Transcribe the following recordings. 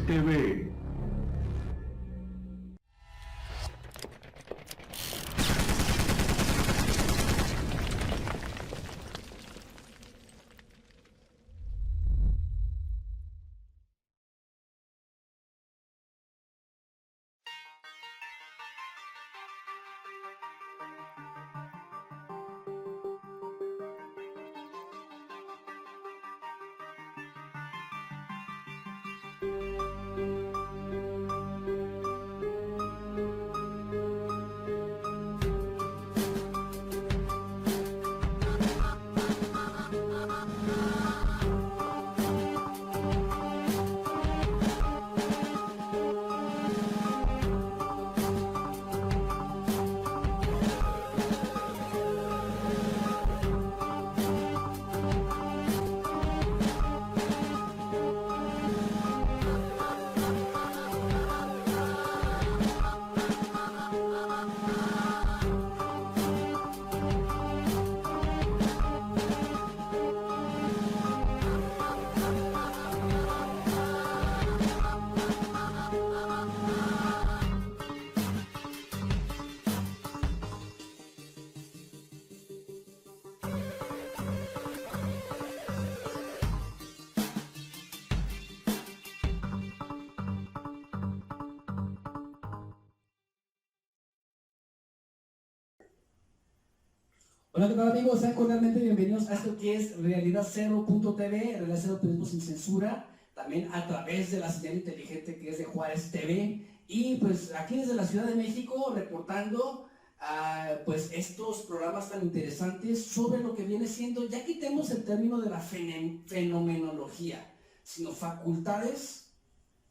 TV. Hola, ¿qué tal, amigos? Sean cordialmente bienvenidos a esto que es Realidad Cero.tv, Realidad Cero Turismo Sin Censura, también a través de la señal inteligente que es de Juárez TV. Y pues aquí desde la Ciudad de México reportando pues estos programas tan interesantes sobre lo que viene siendo, ya quitemos el término de la fenomenología, sino facultades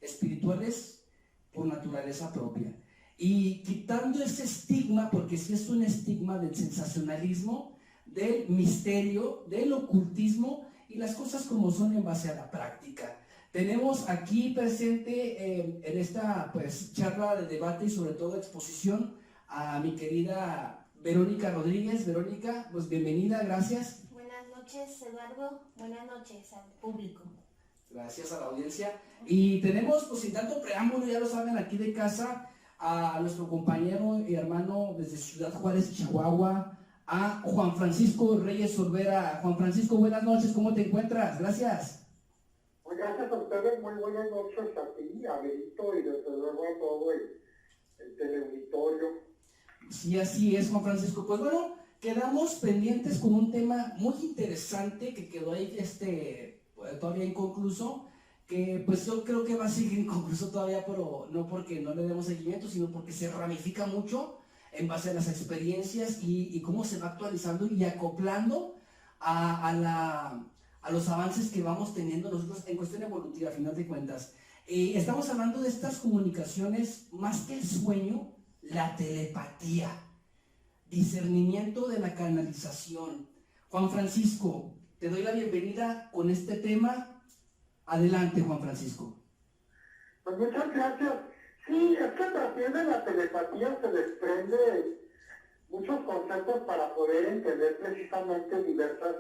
espirituales por naturaleza propia. Y quitando ese estigma, porque sí es un estigma del sensacionalismo, del misterio, del ocultismo y las cosas como son en base a la práctica. Tenemos aquí presente en esta pues, charla de debate y sobre todo exposición a mi querida Verónica Rodríguez. Verónica, pues bienvenida, gracias. Buenas noches, Eduardo. Buenas noches al público. Gracias a la audiencia. Y tenemos, pues sin tanto preámbulo, ya lo saben, aquí de casa, a nuestro compañero y hermano desde Ciudad Juárez, Chihuahua, a Juan Francisco Reyes Olvera. Juan Francisco, buenas noches, ¿cómo te encuentras? Gracias. Muy gracias a ustedes, muy buenas noches a ti, a Benito y desde luego a todo el teleauditorio. Sí, así es, Juan Francisco. Pues bueno, quedamos pendientes con un tema muy interesante que quedó ahí todavía inconcluso, que pues yo creo que va a seguir inconcluso todavía, pero no porque no le demos seguimiento, sino porque se ramifica mucho en base a las experiencias y cómo se va actualizando y acoplando a los avances que vamos teniendo nosotros en cuestión evolutiva, a final de cuentas. Estamos hablando de estas comunicaciones, más que el sueño, la telepatía, discernimiento de la canalización. Juan Francisco, te doy la bienvenida con este tema. Adelante, Juan Francisco. Pues muchas gracias. Sí, es que a partir de la telepatía se desprende muchos conceptos para poder entender precisamente diversas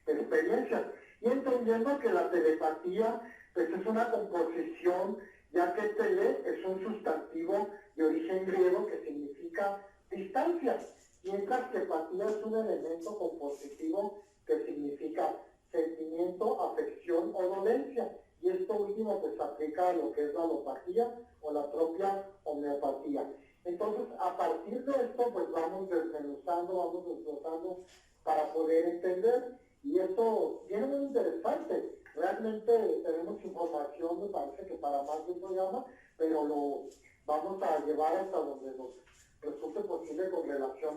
experiencias. Y entendiendo que la telepatía pues es una composición, ya que tele es un sustantivo de origen griego que significa distancia, mientras que patía es un elemento compositivo que significa sentimiento, afección o dolencia. Y esto último pues aplica a lo que es la alopatía o la propia homeopatía. Entonces, a partir de esto, pues vamos desmenuzando, vamos desglosando para poder entender. Y esto viene muy interesante. Realmente tenemos información, me parece que para más de un programa, pero lo vamos a llevar hasta donde nos resulte posible con relación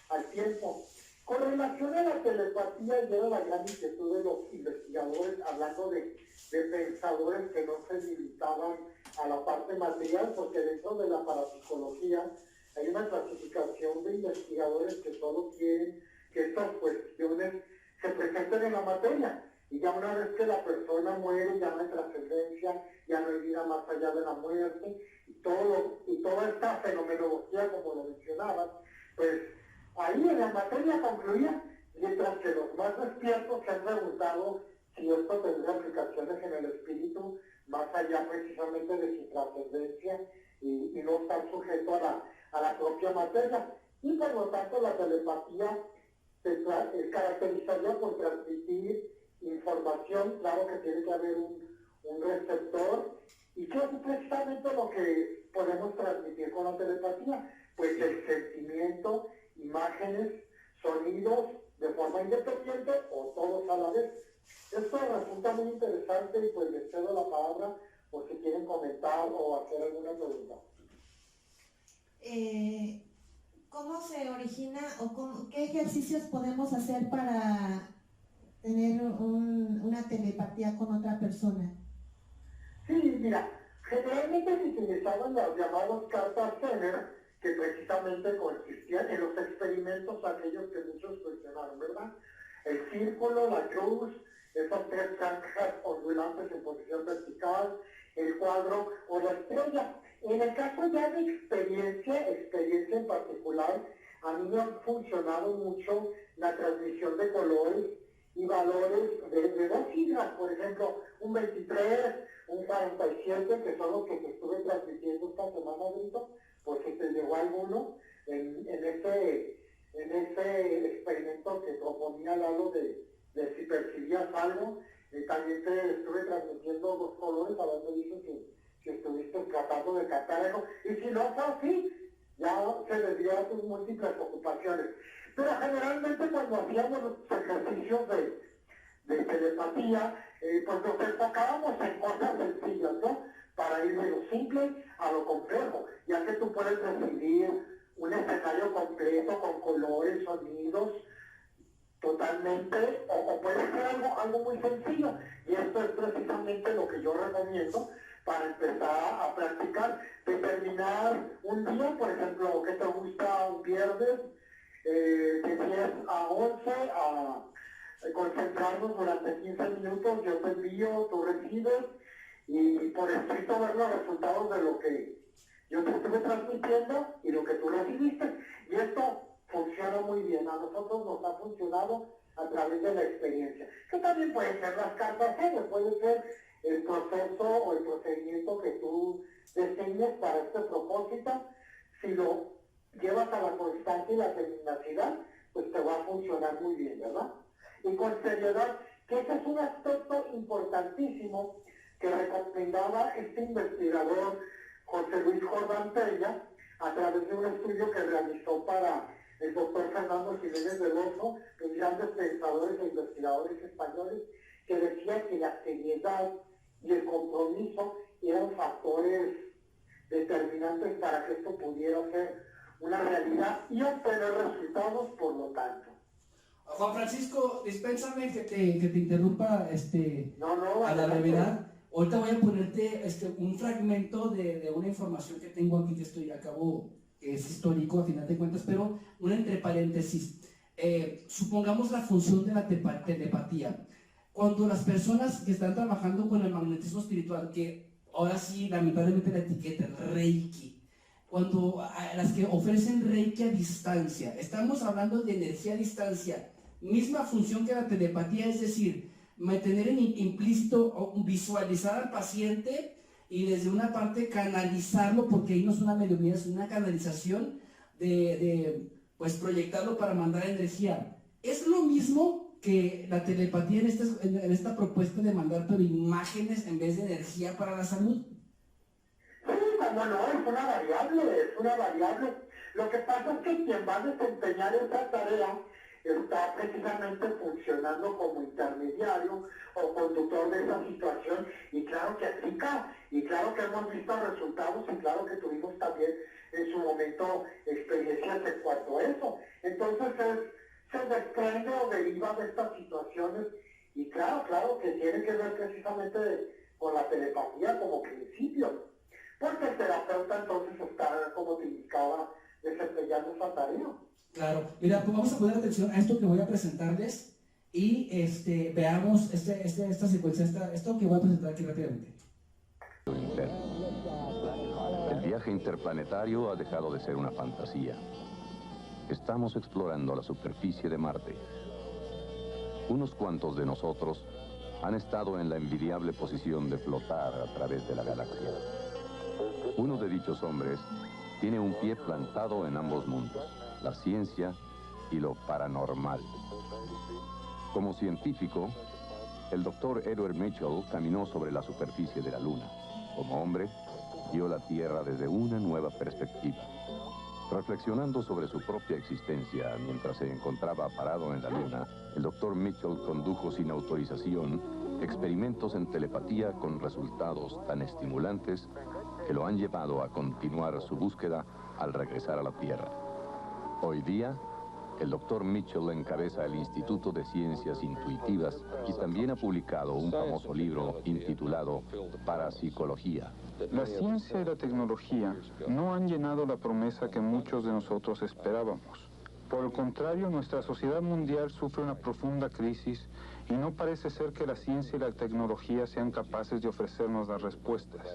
al tiempo. Con relación a la telepatía, llega la gran inquietud de los investigadores, hablando de pensadores que no se limitaban a la parte material, porque dentro de la parapsicología hay una clasificación de investigadores que solo quieren que estas cuestiones se presenten en la materia. Y ya una vez que la persona muere, ya no hay trascendencia, ya no hay vida más allá de la muerte, y toda esta fenomenología, como lo mencionabas, pues ahí en la materia concluía, mientras que los más despiertos se han preguntado si esto tendría aplicaciones en el espíritu más allá precisamente de su trascendencia y no estar sujeto a la propia materia. Y por lo tanto la telepatía se caracterizaría por transmitir información. Claro que tiene que haber un receptor, y ¿qué es precisamente lo que podemos transmitir con la telepatía? Pues el sentimiento, imágenes, sonidos de forma independiente o todos a la vez. Esto resulta muy interesante y pues les cedo la palabra por si quieren comentar o hacer alguna pregunta. ¿Cómo se origina o qué ejercicios podemos hacer para tener una telepatía con otra persona? Sí, mira, generalmente se utilizaban las llamadas cartas Zener, que precisamente consistían en los experimentos aquellos que muchos cuestionaron, ¿verdad? El círculo, la cruz, esas tres franjas ondulantes en posición vertical, el cuadro o la estrella. En el caso ya de experiencia en particular, a mí me ha funcionado mucho la transmisión de colores y valores de dos siglas, por ejemplo, un 23, un 47, que son los que te estuve transmitiendo esta semana, Brito, por si te llegó alguno, en ese experimento que proponía Lalo de si percibías algo. También te estuve transmitiendo dos colores, a ver, me dices si estuviste tratando de captar algo, y si no fue así, ya se desvió a tus múltiples ocupaciones. Pero generalmente cuando hacíamos los ejercicios de telepatía, pues nos enfocábamos en cosas sencillas, ¿no? Para ir de lo simple a lo complejo, ya que tú puedes recibir un escenario completo con colores, sonidos, totalmente, o puede ser algo muy sencillo, y esto es precisamente lo que yo recomiendo para empezar a practicar. Determinar un día, por ejemplo, que te gusta un viernes, de 10 a 11, a concentrarnos durante 15 minutos, yo te envío, tú recibes, y por escrito ver los resultados de lo que yo te estuve transmitiendo y lo que tú recibiste. Y esto funciona muy bien, a nosotros nos ha funcionado a través de la experiencia. Que también pueden ser las cartas, puede ser el proceso o el procedimiento que tú diseñes para este propósito. Si lo llevas a la constancia y la tenacidad, pues te va a funcionar muy bien, ¿verdad? Y con seriedad, que ese es un aspecto importantísimo que recomendaba este investigador José Luis Jordán Peña a través de un estudio que realizó para el doctor Fernando Jiménez del Oso, los grandes pensadores e investigadores españoles, que decía que la seriedad y el compromiso eran factores determinantes para que esto pudiera ser una realidad y obtener resultados, por lo tanto. Juan Francisco, dispénsame que te interrumpa a la brevedad. Ahorita voy a ponerte un fragmento de una información que tengo aquí que es histórico a final de cuentas, pero una entre paréntesis. Supongamos la función de la telepatía. Cuando las personas que están trabajando con el magnetismo espiritual, que ahora sí lamentablemente la etiqueta, Reiki, cuando las que ofrecen Reiki a distancia, estamos hablando de energía a distancia, misma función que la telepatía, es decir, mantener en implícito o visualizar al paciente y desde una parte canalizarlo, porque ahí no es una mediunidad, es una canalización pues proyectarlo para mandar energía. Es lo mismo que la telepatía en esta propuesta de mandar pero imágenes en vez de energía para la salud. Sí, como no, es una variable. Lo que pasa es que quien va a desempeñar esa tarea está precisamente funcionando como intermediario o conductor de esa situación, y claro que aplica, y claro que hemos visto resultados, y claro que tuvimos también en su momento experiencias en cuanto a eso. Entonces se desprende o deriva de estas situaciones, y claro que tiene que ver precisamente con la telepatía como principio, porque el terapeuta entonces está, como te indicaba, desempeñando esa tarea. Claro, mira, pues vamos a poner atención a esto que voy a presentarles y veamos esta secuencia, esto que voy a presentar aquí rápidamente. El viaje interplanetario ha dejado de ser una fantasía. Estamos explorando la superficie de Marte. Unos cuantos de nosotros han estado en la envidiable posición de flotar a través de la galaxia. Uno de dichos hombres tiene un pie plantado en ambos mundos, la ciencia y lo paranormal. Como científico, el doctor Edward Mitchell caminó sobre la superficie de la Luna. Como hombre, vio la Tierra desde una nueva perspectiva. Reflexionando sobre su propia existencia mientras se encontraba parado en la Luna, el doctor Mitchell condujo sin autorización experimentos en telepatía con resultados tan estimulantes que lo han llevado a continuar su búsqueda al regresar a la Tierra. Hoy día, el doctor Mitchell encabeza el Instituto de Ciencias Intuitivas y también ha publicado un famoso libro intitulado Parapsicología. La ciencia y la tecnología no han llenado la promesa que muchos de nosotros esperábamos. Por el contrario, nuestra sociedad mundial sufre una profunda crisis y no parece ser que la ciencia y la tecnología sean capaces de ofrecernos las respuestas.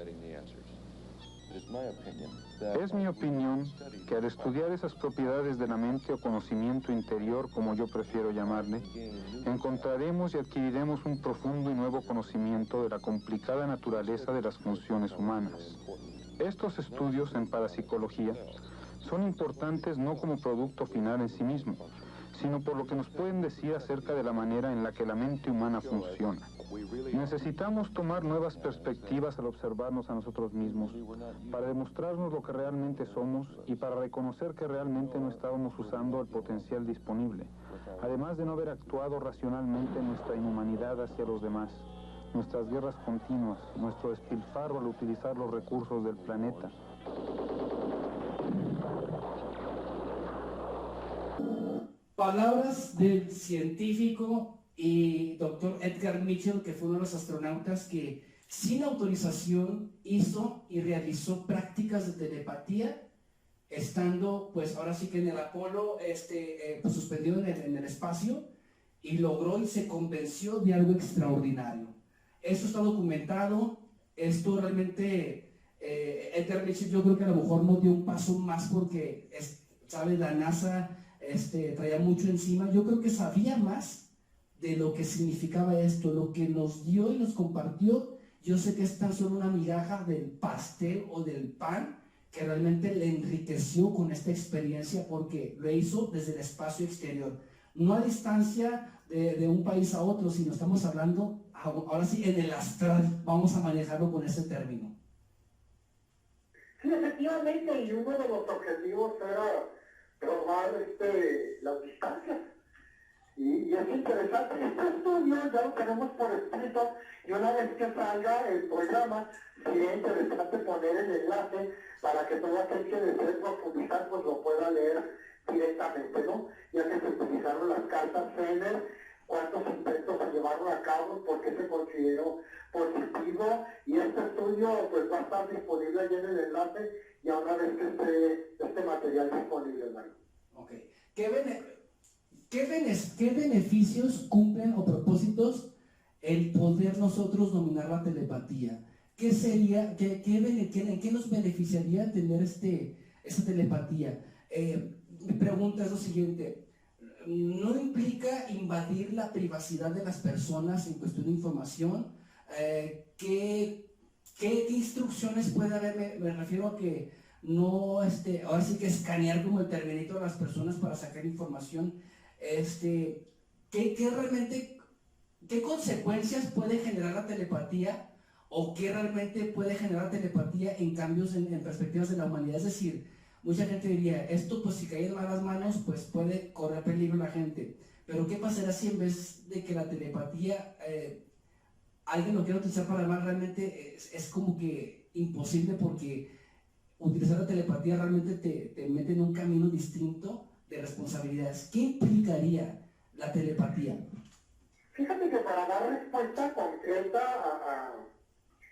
Es mi opinión que al estudiar esas propiedades de la mente o conocimiento interior, como yo prefiero llamarle, encontraremos y adquiriremos un profundo y nuevo conocimiento de la complicada naturaleza de las funciones humanas. Estos estudios en parapsicología son importantes no como producto final en sí mismo, sino por lo que nos pueden decir acerca de la manera en la que la mente humana funciona. Necesitamos tomar nuevas perspectivas al observarnos a nosotros mismos, para demostrarnos lo que realmente somos y para reconocer que realmente no estábamos usando el potencial disponible, además de no haber actuado racionalmente en nuestra inhumanidad hacia los demás, nuestras guerras continuas, nuestro despilfarro al utilizar los recursos del planeta. Palabras del científico y doctor Edgar Mitchell, que fue uno de los astronautas que sin autorización hizo y realizó prácticas de telepatía, estando pues ahora sí que en el Apolo pues, suspendido en el espacio, y logró y se convenció de algo extraordinario. Esto está documentado. Esto realmente Edgar Mitchell, yo creo que a lo mejor no dio un paso más porque ¿sabes? La NASA traía mucho encima. Yo creo que sabía más de lo que significaba esto, lo que nos dio y nos compartió. Yo sé que es tan solo una migaja del pastel o del pan que realmente le enriqueció con esta experiencia, porque lo hizo desde el espacio exterior, no a distancia de un país a otro, sino estamos hablando ahora sí en el astral. Vamos a manejarlo con ese término. Sí, efectivamente, y uno de los objetivos era probar las distancias. Y es interesante, este estudio ya lo tenemos por escrito, y una vez que salga el programa, sería interesante poner el enlace para que todo aquel que desee profundizar pues lo pueda leer directamente, ¿no? Ya que se utilizaron las cartas Fener, cuántos intentos se llevaron a cabo, por qué se consideró positivo, y este estudio pues va a estar disponible allí en el enlace, y a una vez que esté este material disponible, hermano. Ok. ¿Qué beneficios cumplen o propósitos el poder nosotros dominar la telepatía? ¿Qué sería, en qué nos beneficiaría tener esta telepatía? Mi pregunta es lo siguiente: ¿no implica invadir la privacidad de las personas en cuestión de información? ¿Qué instrucciones puede haber? Me refiero a que no, ahora sí que escanear como el Terminator a las personas para sacar información. ¿Qué consecuencias puede generar la telepatía, o qué realmente puede generar telepatía en cambios en perspectivas de la humanidad? Es decir, mucha gente diría, esto pues si cae en malas manos pues puede correr peligro la gente, pero ¿qué pasará si en vez de que la telepatía alguien lo quiera utilizar para el mal? Realmente es como que imposible, porque utilizar la telepatía realmente te mete en un camino distinto de responsabilidades. ¿Qué implicaría la telepatía? Fíjate que para dar respuesta concreta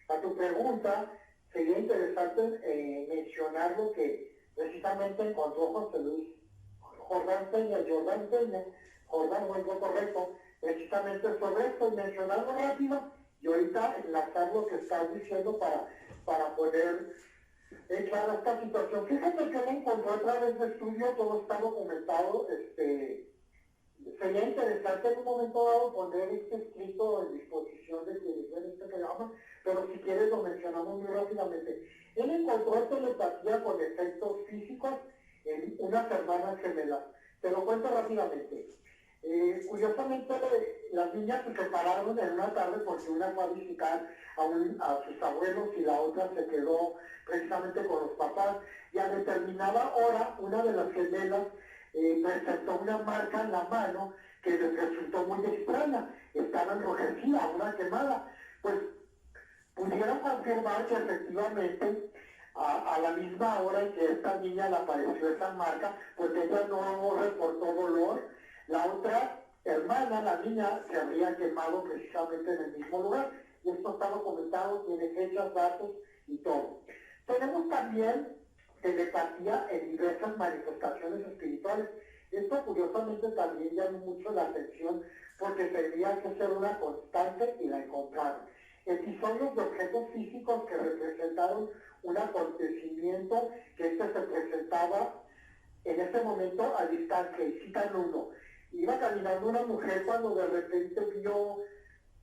a tu pregunta, sería interesante mencionar lo que precisamente encontró José Luis Jordán Peña, o es lo correcto, precisamente sobre esto, mencionarlo rápido y ahorita enlazar lo que estás diciendo para poder claro esta situación. Fíjate que él encontró a través de estudio, todo está documentado, 6 sería interesante en un momento dado poner este escrito en disposición de quienes ven este programa, pero si quieres lo mencionamos muy rápidamente. Él encontró telepatía con efectos físicos en unas hermanas gemelas. Te lo cuento rápidamente. Curiosamente, las niñas se separaron en una tarde porque una fue a visitar a sus abuelos y la otra se quedó precisamente con los papás. Y a determinada hora, una de las gemelas presentó una marca en la mano que les resultó muy extraña. Estaba enrojecida, una quemada. Pues pudieron confirmar que efectivamente a la misma hora en que esta niña le apareció esa marca, pues ella no reportó dolor. La otra hermana, la niña, se habría quemado precisamente en el mismo lugar. Y esto está documentado, tiene fechas, datos y todo. Tenemos también telepatía en diversas manifestaciones espirituales. Esto curiosamente también llamó mucho la atención porque tenía que ser una constante y la encontraron. Episodios de objetos físicos que representaron un acontecimiento que se presentaba en ese momento a distancia. Y citan uno. Iba caminando una mujer cuando de repente vio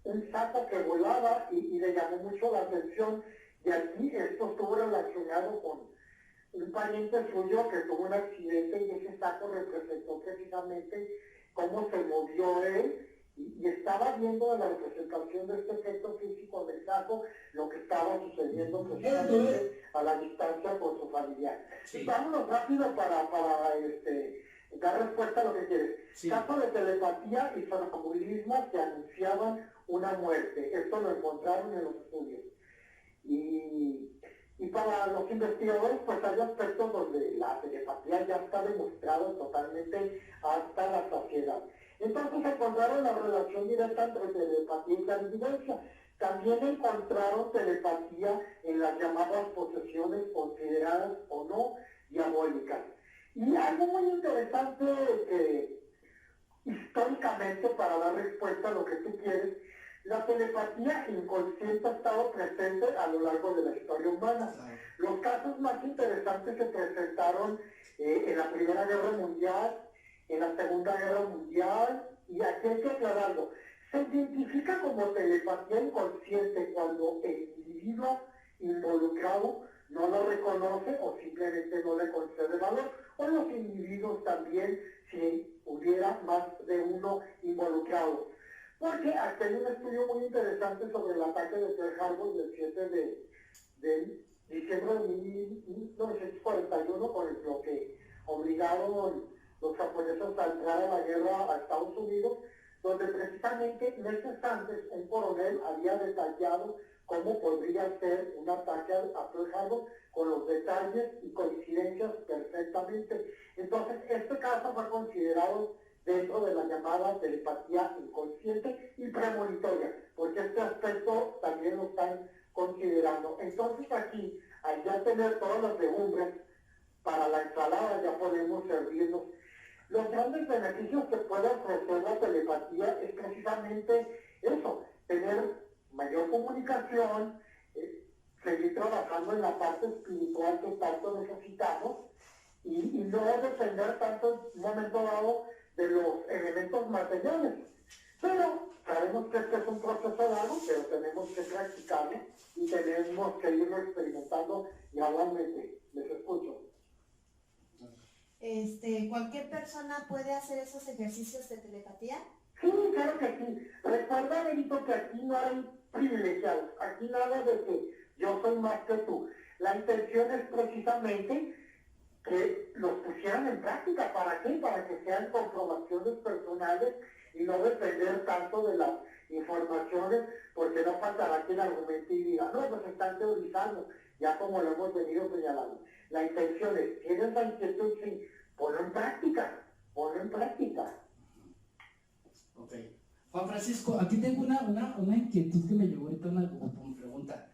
un saco que volaba y le llamó mucho la atención. Y aquí esto estuvo relacionado con un pariente suyo que tuvo un accidente y ese saco representó precisamente cómo se movió él y estaba viendo en la representación de este efecto físico del saco lo que estaba sucediendo precisamente a la distancia con su familiar. Sí. Vámonos rápido para dar respuesta a lo que quieres. Sí. Caso de telepatía y sonambulismo que anunciaban una muerte. Esto lo encontraron en los estudios. Y para los investigadores, pues hay aspectos donde la telepatía ya está demostrada totalmente hasta la saciedad. Entonces encontraron la relación directa entre telepatía y clarividencia. También encontraron telepatía en las llamadas posesiones consideradas o no diabólicas. Y algo muy interesante que históricamente, para dar respuesta a lo que tú quieres, la telepatía inconsciente ha estado presente a lo largo de la historia humana. Los casos más interesantes se presentaron en la Primera Guerra Mundial, en la Segunda Guerra Mundial, y aquí hay que aclararlo. Se identifica como telepatía inconsciente cuando el individuo involucrado no lo reconoce o simplemente no le concede valor, o los individuos también si hubiera más de uno involucrado. Porque aquí hay un estudio muy interesante sobre el ataque de Pearl Harbor del 7 de diciembre de 1941, con lo que obligaron los japoneses a entrar a la guerra a Estados Unidos, donde precisamente meses antes un coronel había detallado cómo podría ser un ataque a Pearl Harbor con los detalles y coincidencias perfectamente. Entonces, este caso fue considerado dentro de la llamada telepatía inconsciente y premonitoria, porque este aspecto también lo están considerando. Entonces aquí, al ya tener todas las legumbres para la ensalada, ya podemos servirnos. Los grandes beneficios que puede ofrecer la telepatía es precisamente eso, tener mayor comunicación, seguir trabajando en la parte espiritual que tanto necesitamos y no depender tanto en un momento dado de los elementos materiales. Pero sabemos que este es un proceso largo, pero tenemos que practicarlo y tenemos que irlo experimentando gradualmente. Les escucho. ¿Cualquier persona puede hacer esos ejercicios de telepatía? Sí, claro que sí. Recuerda, Benito, que aquí no hay privilegiados. Aquí nada de que yo soy más que tú. La intención es precisamente que los pusieran en práctica. ¿Para qué? Para que sean comprobaciones personales y no depender tanto de las informaciones, porque no faltará quien argumente y diga, no, pues están teorizando, ya como lo hemos venido señalando. La intención es, ¿tienes la inquietud? Sí, ponlo en práctica, ponlo en práctica. Ok. Juan Francisco, aquí tengo una inquietud que me llegó ahorita como pregunta.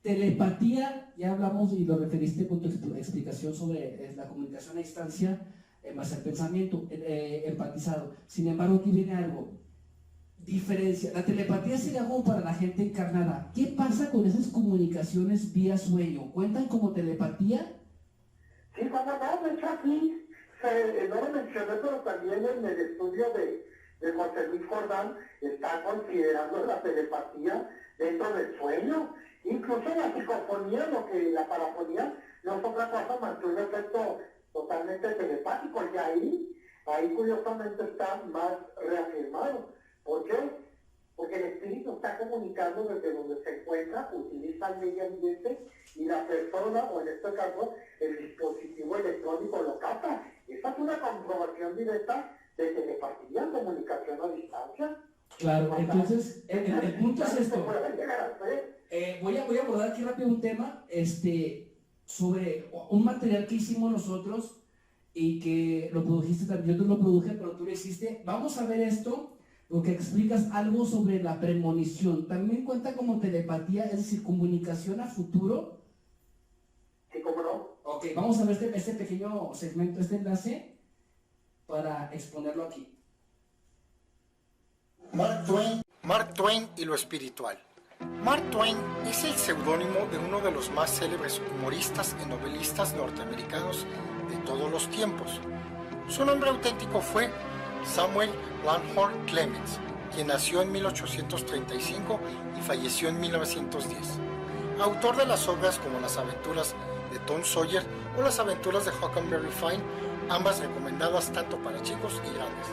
Telepatía, ya hablamos y lo referiste con tu explicación sobre la comunicación a distancia en base al pensamiento empatizado. Sin embargo, aquí viene algo. Diferencia. La telepatía sería como para la gente encarnada. ¿Qué pasa con esas comunicaciones vía sueño? ¿Cuentan como telepatía? Sí, cuando no, de hecho aquí no lo mencioné, pero también en el estudio de José Luis Jordán está considerando la telepatía dentro del sueño. Incluso la psicofonía, la parafonía, no es otra cosa más que un efecto totalmente telepático, y ahí curiosamente está más reafirmado. ¿Por qué? Porque el espíritu está comunicando desde donde se encuentra, utiliza el medio ambiente y la persona, o en este caso, el dispositivo electrónico lo capta. Esa es una comprobación directa de telepatía, comunicación a distancia. Claro, entonces, el punto es esto. Voy a abordar aquí rápido un tema sobre un material que hicimos nosotros y que lo produjiste también. Yo no lo produje, pero tú lo hiciste. Vamos a ver esto porque explicas algo sobre la premonición. También cuenta como telepatía, es decir, comunicación a futuro. Sí, ¿cómo no? Ok, vamos a ver este pequeño segmento, este enlace, para exponerlo aquí. Mark Twain y lo espiritual. Mark Twain es el seudónimo de uno de los más célebres humoristas y novelistas norteamericanos de todos los tiempos. Su nombre auténtico fue Samuel Langhorne Clemens, quien nació en 1835 y falleció en 1910. Autor de las obras como Las aventuras de Tom Sawyer o Las aventuras de Huckleberry Finn, ambas recomendadas tanto para chicos y grandes.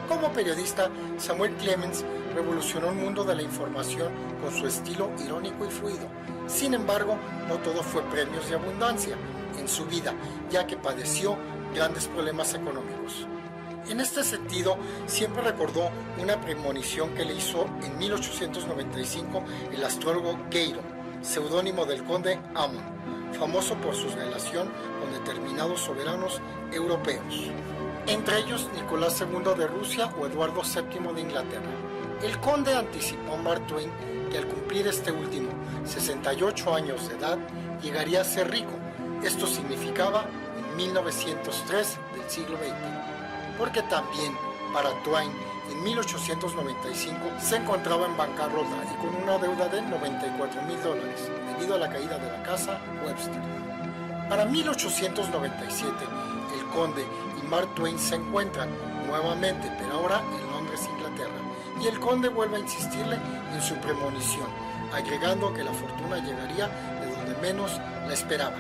Como periodista, Samuel Clemens revolucionó el mundo de la información con su estilo irónico y fluido. Sin embargo, no todo fue premios y abundancia en su vida, ya que padeció grandes problemas económicos. En este sentido, siempre recordó una premonición que le hizo en 1895 el astrólogo Gairon, seudónimo del conde Amon, famoso por su relación con determinados soberanos europeos, entre ellos Nicolás II de Rusia o Eduardo VII de Inglaterra. El conde anticipó a Mark Twain que al cumplir este último 68 años de edad llegaría a ser rico. Esto significaba en 1903 del siglo XX, porque también para Twain en 1895 se encontraba en bancarrota y con una deuda de $94,000 debido a la caída de la casa Webster. Para 1897 el conde y Mark Twain se encuentran nuevamente, pero ahora en Londres, Inglaterra, y el conde vuelve a insistirle en su premonición, agregando que la fortuna llegaría de donde menos la esperaba.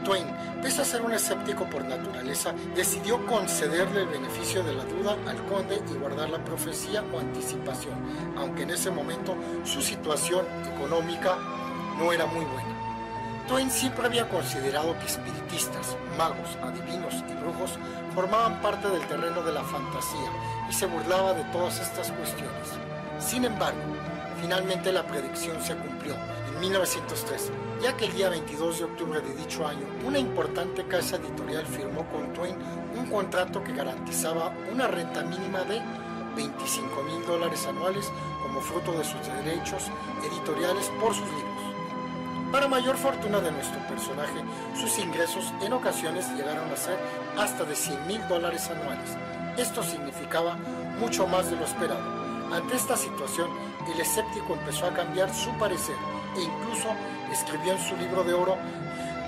Twain, pese a ser un escéptico por naturaleza, decidió concederle el beneficio de la duda al conde y guardar la profecía o anticipación, aunque en ese momento su situación económica no era muy buena. Twain siempre había considerado que espiritistas, magos, adivinos y brujos formaban parte del terreno de la fantasía y se burlaba de todas estas cuestiones. Sin embargo, finalmente la predicción se cumplió en 1903, ya que el día 22 de octubre de dicho año, una importante casa editorial firmó con Twain un contrato que garantizaba una renta mínima de $25,000 anuales como fruto de sus derechos editoriales por sus libros. Para mayor fortuna de nuestro personaje, sus ingresos en ocasiones llegaron a ser hasta de $100,000 anuales. Esto significaba mucho más de lo esperado. Ante esta situación, el escéptico empezó a cambiar su parecer e incluso escribió en su libro de oro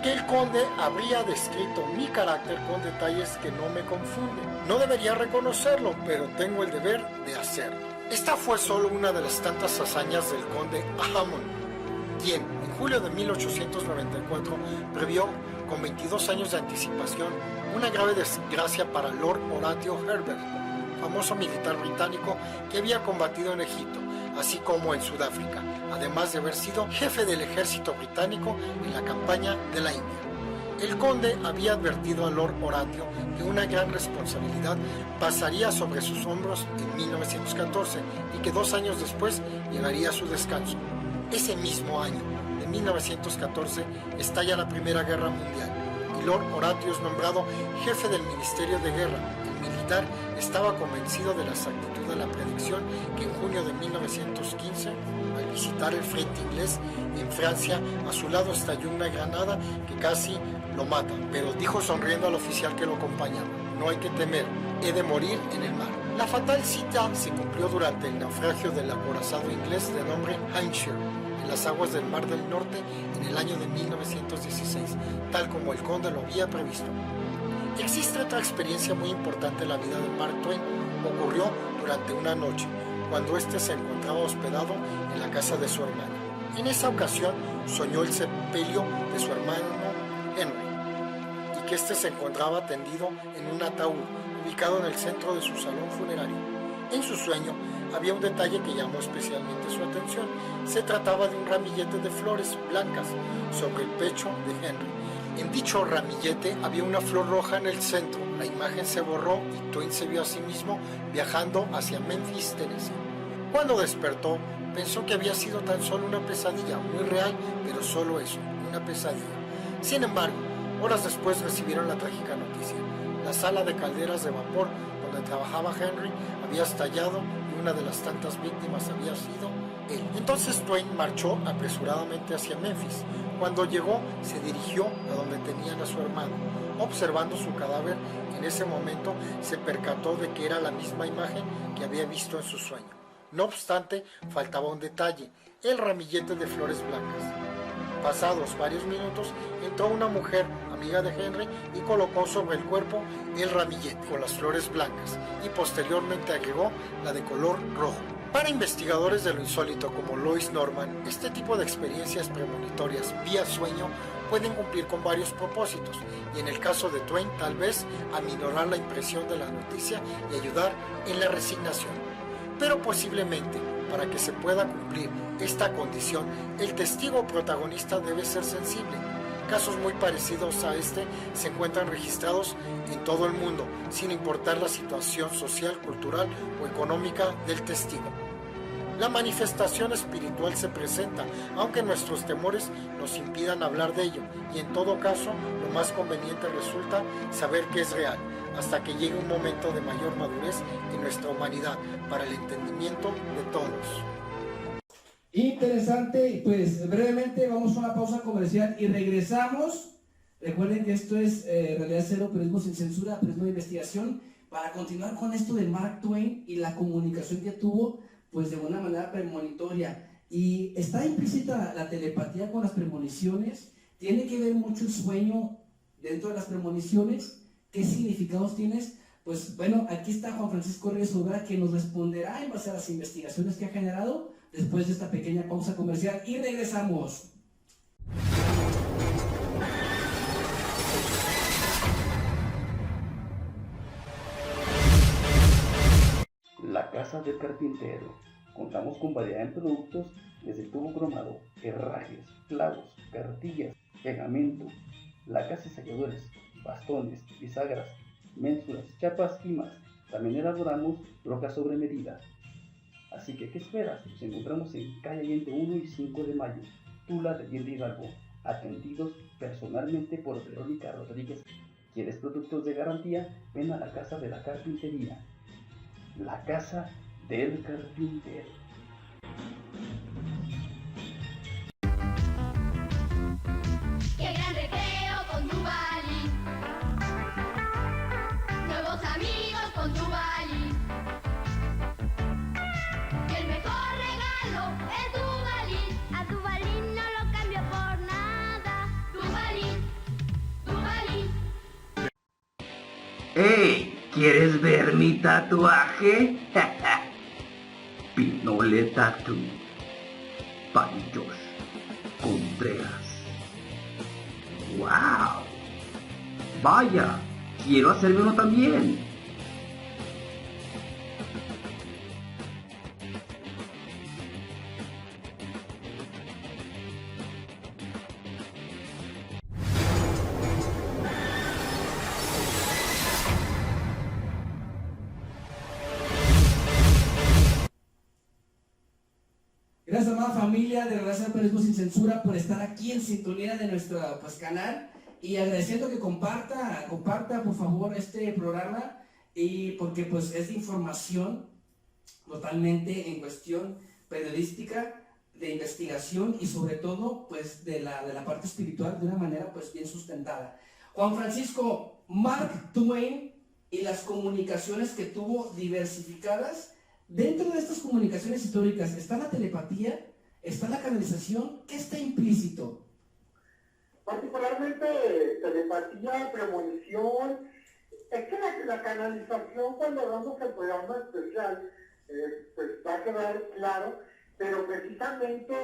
que el conde habría descrito mi carácter con detalles que no me confunden. No debería reconocerlo, pero tengo el deber de hacerlo. Esta fue solo una de las tantas hazañas del conde Hammond, quien en julio de 1894 previó con 22 años de anticipación una grave desgracia para Lord Horatio Herbert, famoso militar británico que había combatido en Egipto, así como en Sudáfrica, además de haber sido jefe del ejército británico en la campaña de la India. El conde había advertido a Lord Horatio que una gran responsabilidad pasaría sobre sus hombros en 1914 y que 2 años después llegaría a su descanso. Ese mismo año, de 1914, estalla la Primera Guerra Mundial y Lord Horatio es nombrado jefe del Ministerio de Guerra. El militar estaba convencido de la exactitud de la predicción que en junio de 1915, al visitar el frente inglés en Francia, a su lado estalló una granada que casi lo mata, pero dijo sonriendo al oficial que lo acompañaba: no hay que temer, he de morir en el mar. La fatal cita se cumplió durante el naufragio del acorazado inglés de nombre Hampshire en las aguas del Mar del Norte en el año de 1916, tal como el conde lo había previsto. Existe otra experiencia muy importante en la vida de Mark Twain. Ocurrió durante una noche, cuando éste se encontraba hospedado en la casa de su hermana. En esa ocasión soñó el sepelio de su hermano Henry, y que éste se encontraba tendido en un ataúd ubicado en el centro de su salón funerario. En su sueño había un detalle que llamó especialmente su atención. Se trataba de un ramillete de flores blancas sobre el pecho de Henry. En dicho ramillete había una flor roja en el centro. La imagen se borró y Twain se vio a sí mismo viajando hacia Memphis, Tennessee. Cuando despertó, pensó que había sido tan solo una pesadilla, muy real, pero solo eso, una pesadilla. Sin embargo, horas después recibieron la trágica noticia. La sala de calderas de vapor donde trabajaba Henry había estallado y una de las tantas víctimas había sido él. Entonces Twain marchó apresuradamente hacia Memphis. Cuando llegó, se dirigió a donde tenían a su hermano. Observando su cadáver, en ese momento se percató de que era la misma imagen que había visto en su sueño. No obstante, faltaba un detalle: el ramillete de flores blancas. Pasados varios minutos, entró una mujer, amiga de Henry, y colocó sobre el cuerpo el ramillete con las flores blancas, y posteriormente agregó la de color rojo. Para investigadores de lo insólito como Lois Norman, este tipo de experiencias premonitorias vía sueño pueden cumplir con varios propósitos, y en el caso de Twain, tal vez aminorar la impresión de la noticia y ayudar en la resignación. Pero posiblemente, para que se pueda cumplir esta condición, el testigo protagonista debe ser sensible. Casos muy parecidos a este se encuentran registrados en todo el mundo, sin importar la situación social, cultural o económica del testigo. La manifestación espiritual se presenta, aunque nuestros temores nos impidan hablar de ello, y en todo caso, lo más conveniente resulta saber que es real, hasta que llegue un momento de mayor madurez en nuestra humanidad para el entendimiento de todos. Interesante, pues brevemente vamos a una pausa comercial y regresamos. Recuerden que esto es Realidad Cero, periodismo sin censura, periodismo de investigación, para continuar con esto de Mark Twain y la comunicación que tuvo, pues de una manera premonitoria. Y está implícita la telepatía con las premoniciones. Tiene que ver mucho el sueño dentro de las premoniciones. ¿Qué significados tienes? Pues bueno, aquí está Juan Francisco Reyes Olvera, que nos responderá en base a las investigaciones que ha generado después de esta pequeña pausa comercial, y regresamos. La Casa del Carpintero. Contamos con variedad en productos desde tubo cromado, herrajes, clavos, cartillas, pegamento, lacas y selladores, bastones, bisagras, ménsulas, chapas y más. También elaboramos rocas sobre medida. Así que, ¿qué esperas? Nos encontramos en calle Allende 1 y 5 de Mayo, Tula de Allende Hidalgo, atendidos personalmente por Verónica Rodríguez. ¿Quieres productos de garantía? Ven a la Casa de la Carpintería. La Casa del Carpintero. ¡Qué gran recreo con tu Bali! Nuevos amigos con tu Bali. El mejor regalo es tu Bali. A tu Bali no lo cambio por nada. Tu Bali. ¡Hey! ¿Quieres ver mi tatuaje? Pinole Tattoo. Panchos Contreras. ¡Wow! Vaya, quiero hacerme uno también. Gracias, amada familia de Relación al Periodismo Sin Censura, por estar aquí en sintonía de nuestro canal, y agradeciendo que comparta por favor este programa, y porque pues es de información totalmente en cuestión periodística, de investigación, y sobre todo pues de la parte espiritual de una manera pues bien sustentada. Juan Francisco, Mark Twain y las comunicaciones que tuvo diversificadas. Dentro de estas comunicaciones históricas está la telepatía, está la canalización. ¿Qué está implícito? Particularmente telepatía, premonición, Es que la canalización, cuando hagamos el programa especial, pues va a quedar claro, pero precisamente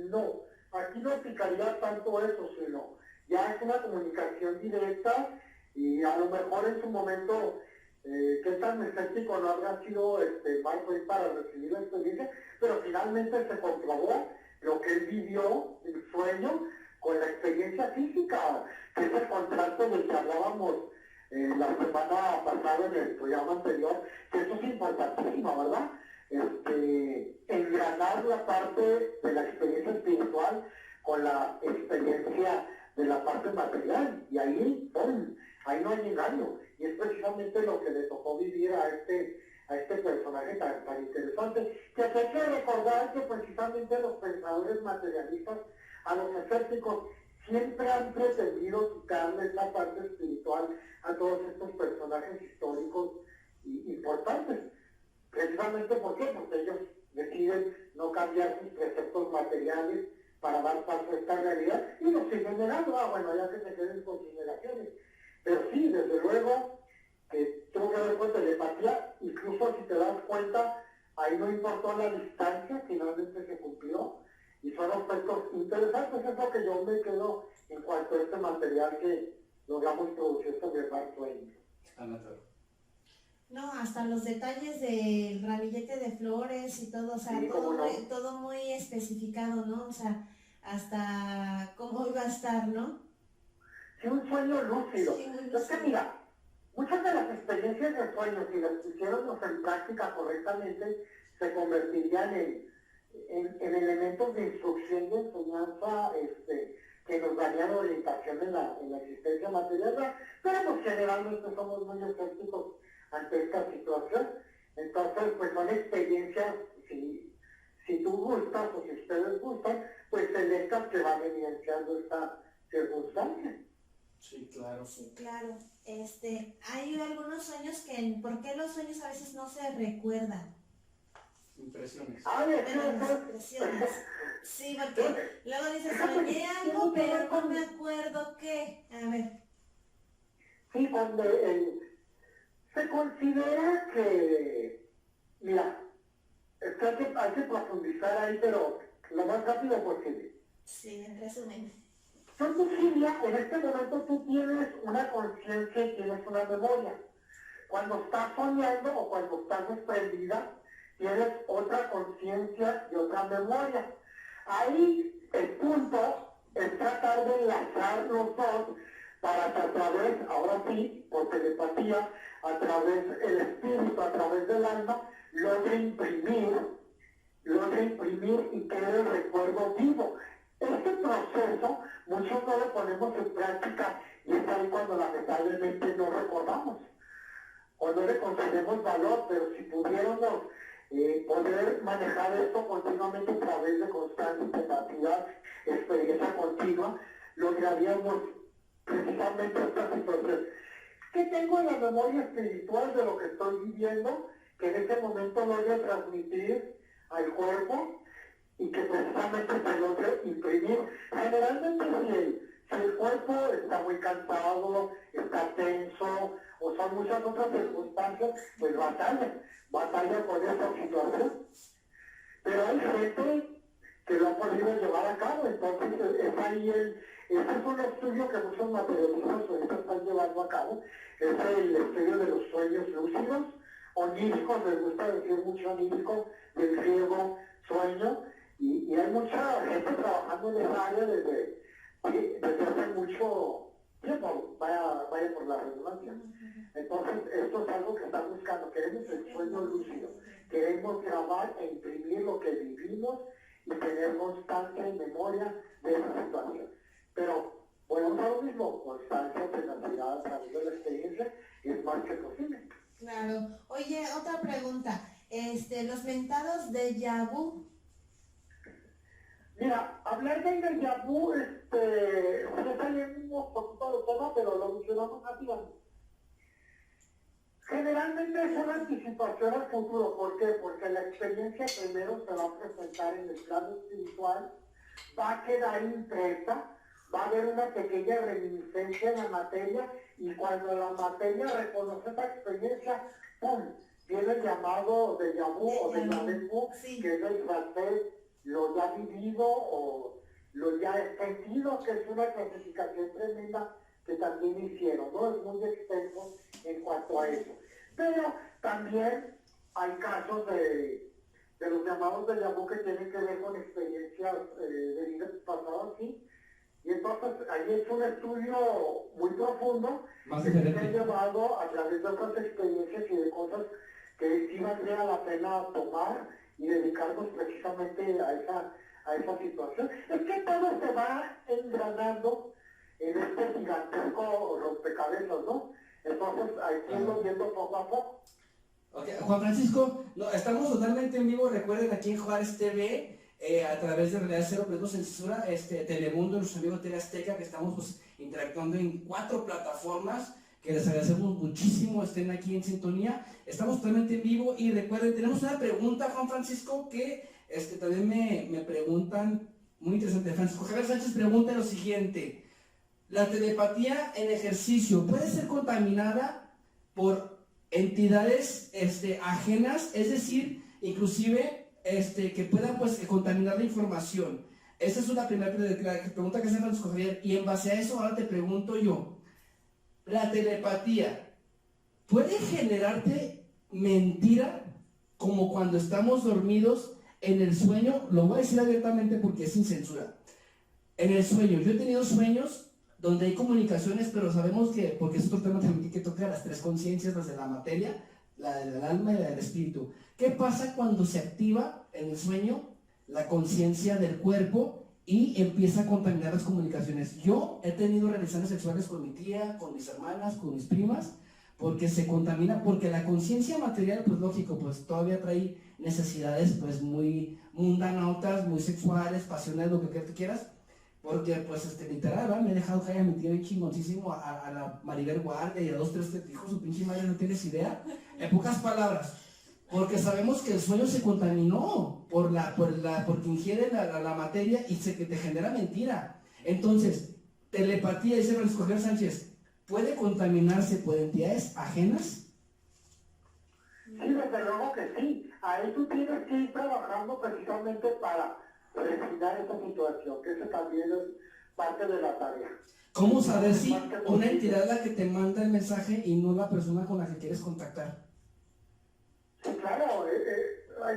no. Aquí no aplicaría tanto eso, sino ya es una comunicación directa y a lo mejor en su momento, qué tan escéptico no habrá sido Mark Twain para recibir la experiencia, pero finalmente se comprobó lo que él vivió, el sueño, con la experiencia física, que es el contrato del que hablábamos la semana pasada en el programa anterior, que eso es importantísimo, ¿verdad? Engranar la parte de la experiencia espiritual con la experiencia de la parte material, y ahí no hay engaño, y es precisamente lo que le tocó vivir a este personaje tan interesante, que hay que recordar que precisamente los pensadores materialistas, a los escépticos, siempre han pretendido quitarle esa parte espiritual a todos estos personajes históricos importantes. Precisamente ¿por qué? Porque ellos deciden no cambiar sus preceptos materiales para dar paso a esta realidad y los siguen negando. Bueno, ya que se queden con sus negaciones. Pero sí, desde luego que tuvo que ver con telepatía, incluso si te das cuenta, ahí no importó la distancia, finalmente se cumplió. Y son aspectos interesantes, es lo que yo me quedo en cuanto a este material que logramos producir sobre Mark Twain. No, hasta los detalles del ramillete de flores y todo, o sea, Sí, todo muy especificado, ¿no? O sea, hasta cómo iba a estar, ¿no? Sí, un sueño lúcido. Sí, muy Es que mira, muchas de las experiencias de sueños, si las pusiéramos en práctica correctamente, se convertirían en elementos de instrucción, de enseñanza, que nos darían orientación en la existencia material, pero pues generalmente somos muy escépticos ante esta situación. Entonces, pues son experiencias, si tú gustas o si ustedes gustan, pues selectas que van evidenciando esta circunstancia. Sí, claro. Sí, claro. Hay algunos sueños ¿por qué los sueños a veces no se recuerdan? Impresiones. Las impresiones. Sí, porque luego dices, soñé algo, pero no me acuerdo qué. A ver. Sí, cuando se considera que, mira, es que hay que profundizar ahí, pero lo más rápido posible. Sí, en resumen. Son vigilia, en este momento tú tienes una conciencia y tienes una memoria. Cuando estás soñando o cuando estás desprendida, tienes otra conciencia y otra memoria. Ahí el punto es tratar de enlazar los dos para que a través, ahora sí, por telepatía, a través del espíritu, a través del alma, logre imprimir y quede el recuerdo vivo. Este proceso muchos no lo ponemos en práctica y es ahí cuando lamentablemente no recordamos o no le concedemos valor, pero si pudiéramos poder manejar esto continuamente a través de constante tenacidad, experiencia continua, lograríamos precisamente esta situación. Que tengo en la memoria espiritual de lo que estoy viviendo, que en este momento logre transmitir al cuerpo y que precisamente se logre imprimir. Generalmente si el cuerpo está muy cansado, está tenso, o son muchas otras circunstancias, pues batalla con esta situación. Pero hay gente que lo ha podido llevar a cabo, entonces es ahí este es un estudio que muchos materialistas ahorita están llevando a cabo, es el estudio de los sueños lúcidos, oníricos, les gusta decir mucho onírico, del griego sueño, y hay mucha gente trabajando en esa área desde hace mucho tiempo, vaya por la redundancia. Entonces, esto es algo que están buscando. Queremos el sueño lúcido. Queremos grabar e imprimir lo que vivimos y tener constancia y memoria de esa situación. Pero, volvemos a lo mismo, constancia, tenacidad a través de la experiencia es más que posible. Claro. Oye, otra pregunta. Los mentados déjà vu. Mira, hablar del déjà vu, se saliendo un poquito del tema, pero lo mencionamos rápidamente. Generalmente es una anticipación al futuro. ¿Por qué? Porque la experiencia primero se va a presentar en el plano espiritual, va a quedar impresa, va a haber una pequeña reminiscencia en la materia y cuando la materia reconoce esa experiencia, ¡pum!, viene el llamado de Yabu o de Yabu, sí, que es el francés, lo ya vivido o lo ya sentido, que es una clasificación tremenda que también hicieron, ¿no? Es muy extenso en cuanto a eso. Pero también hay casos de los llamados de Yabu que tienen que ver con experiencias de vidas pasadas, ¿sí? Y entonces ahí es un estudio muy profundo Más que se ha diferente. llevado a través de otras experiencias y de cosas que sí valdría la pena tomar y dedicarnos precisamente a esa situación. Es que todo se va engranando en este gigantesco rompecabezas, ¿no? Entonces hay que irlo viendo poco a poco. Okay. Juan Francisco, no, estamos totalmente en vivo, recuerden, aquí en Juárez TV, a través de Realidad Cero, Proyectos sin Censura, Telemundo, nuestro amigo TV Azteca, que estamos pues interactuando en 4 plataformas, que les agradecemos muchísimo, estén aquí en sintonía. Estamos totalmente en vivo y recuerden, tenemos una pregunta, Juan Francisco, que también me preguntan, muy interesante. Francisco Javier Sánchez pregunta lo siguiente: ¿la telepatía en ejercicio puede ser contaminada por entidades ajenas, es decir, inclusive que puedan pues contaminar la información? Esa es una primera pregunta que hace Francisco Javier, y en base a eso ahora te pregunto yo: ¿la telepatía puede generarte mentira como cuando estamos dormidos en el sueño? Lo voy a decir abiertamente porque es sin censura. En el sueño, yo he tenido sueños donde hay comunicaciones, pero sabemos que, porque es otro tema también que toca las 3 conciencias, las de la materia, la del alma y la del espíritu. ¿Qué pasa cuando se activa en el sueño la conciencia del cuerpo y empieza a contaminar las comunicaciones? Yo he tenido relaciones sexuales con mi tía, con mis hermanas, con mis primas, porque se contamina, porque la conciencia material, pues lógico, pues todavía trae necesidades pues muy mundanotas, muy sexuales, pasionales, lo que tú quieras. Porque, pues, literal, ¿verdad? Me he dejado caer a mi tío y chingoncísimo a la Maribel Guardia y a 2, 3 hijos, su pinche madre, no tienes idea. En pocas palabras, porque sabemos que el sueño se contaminó porque ingiere la materia y que te genera mentira. Entonces, telepatía, dice Francisco Javier Sánchez, ¿puede contaminarse por entidades ajenas? Sí, desde luego que sí. Ahí tú tienes que ir trabajando precisamente para refinar esta situación, que eso también es parte de la tarea. ¿Cómo saber si una entidad es la que te manda el mensaje y no la persona con la que quieres contactar? Sí, claro,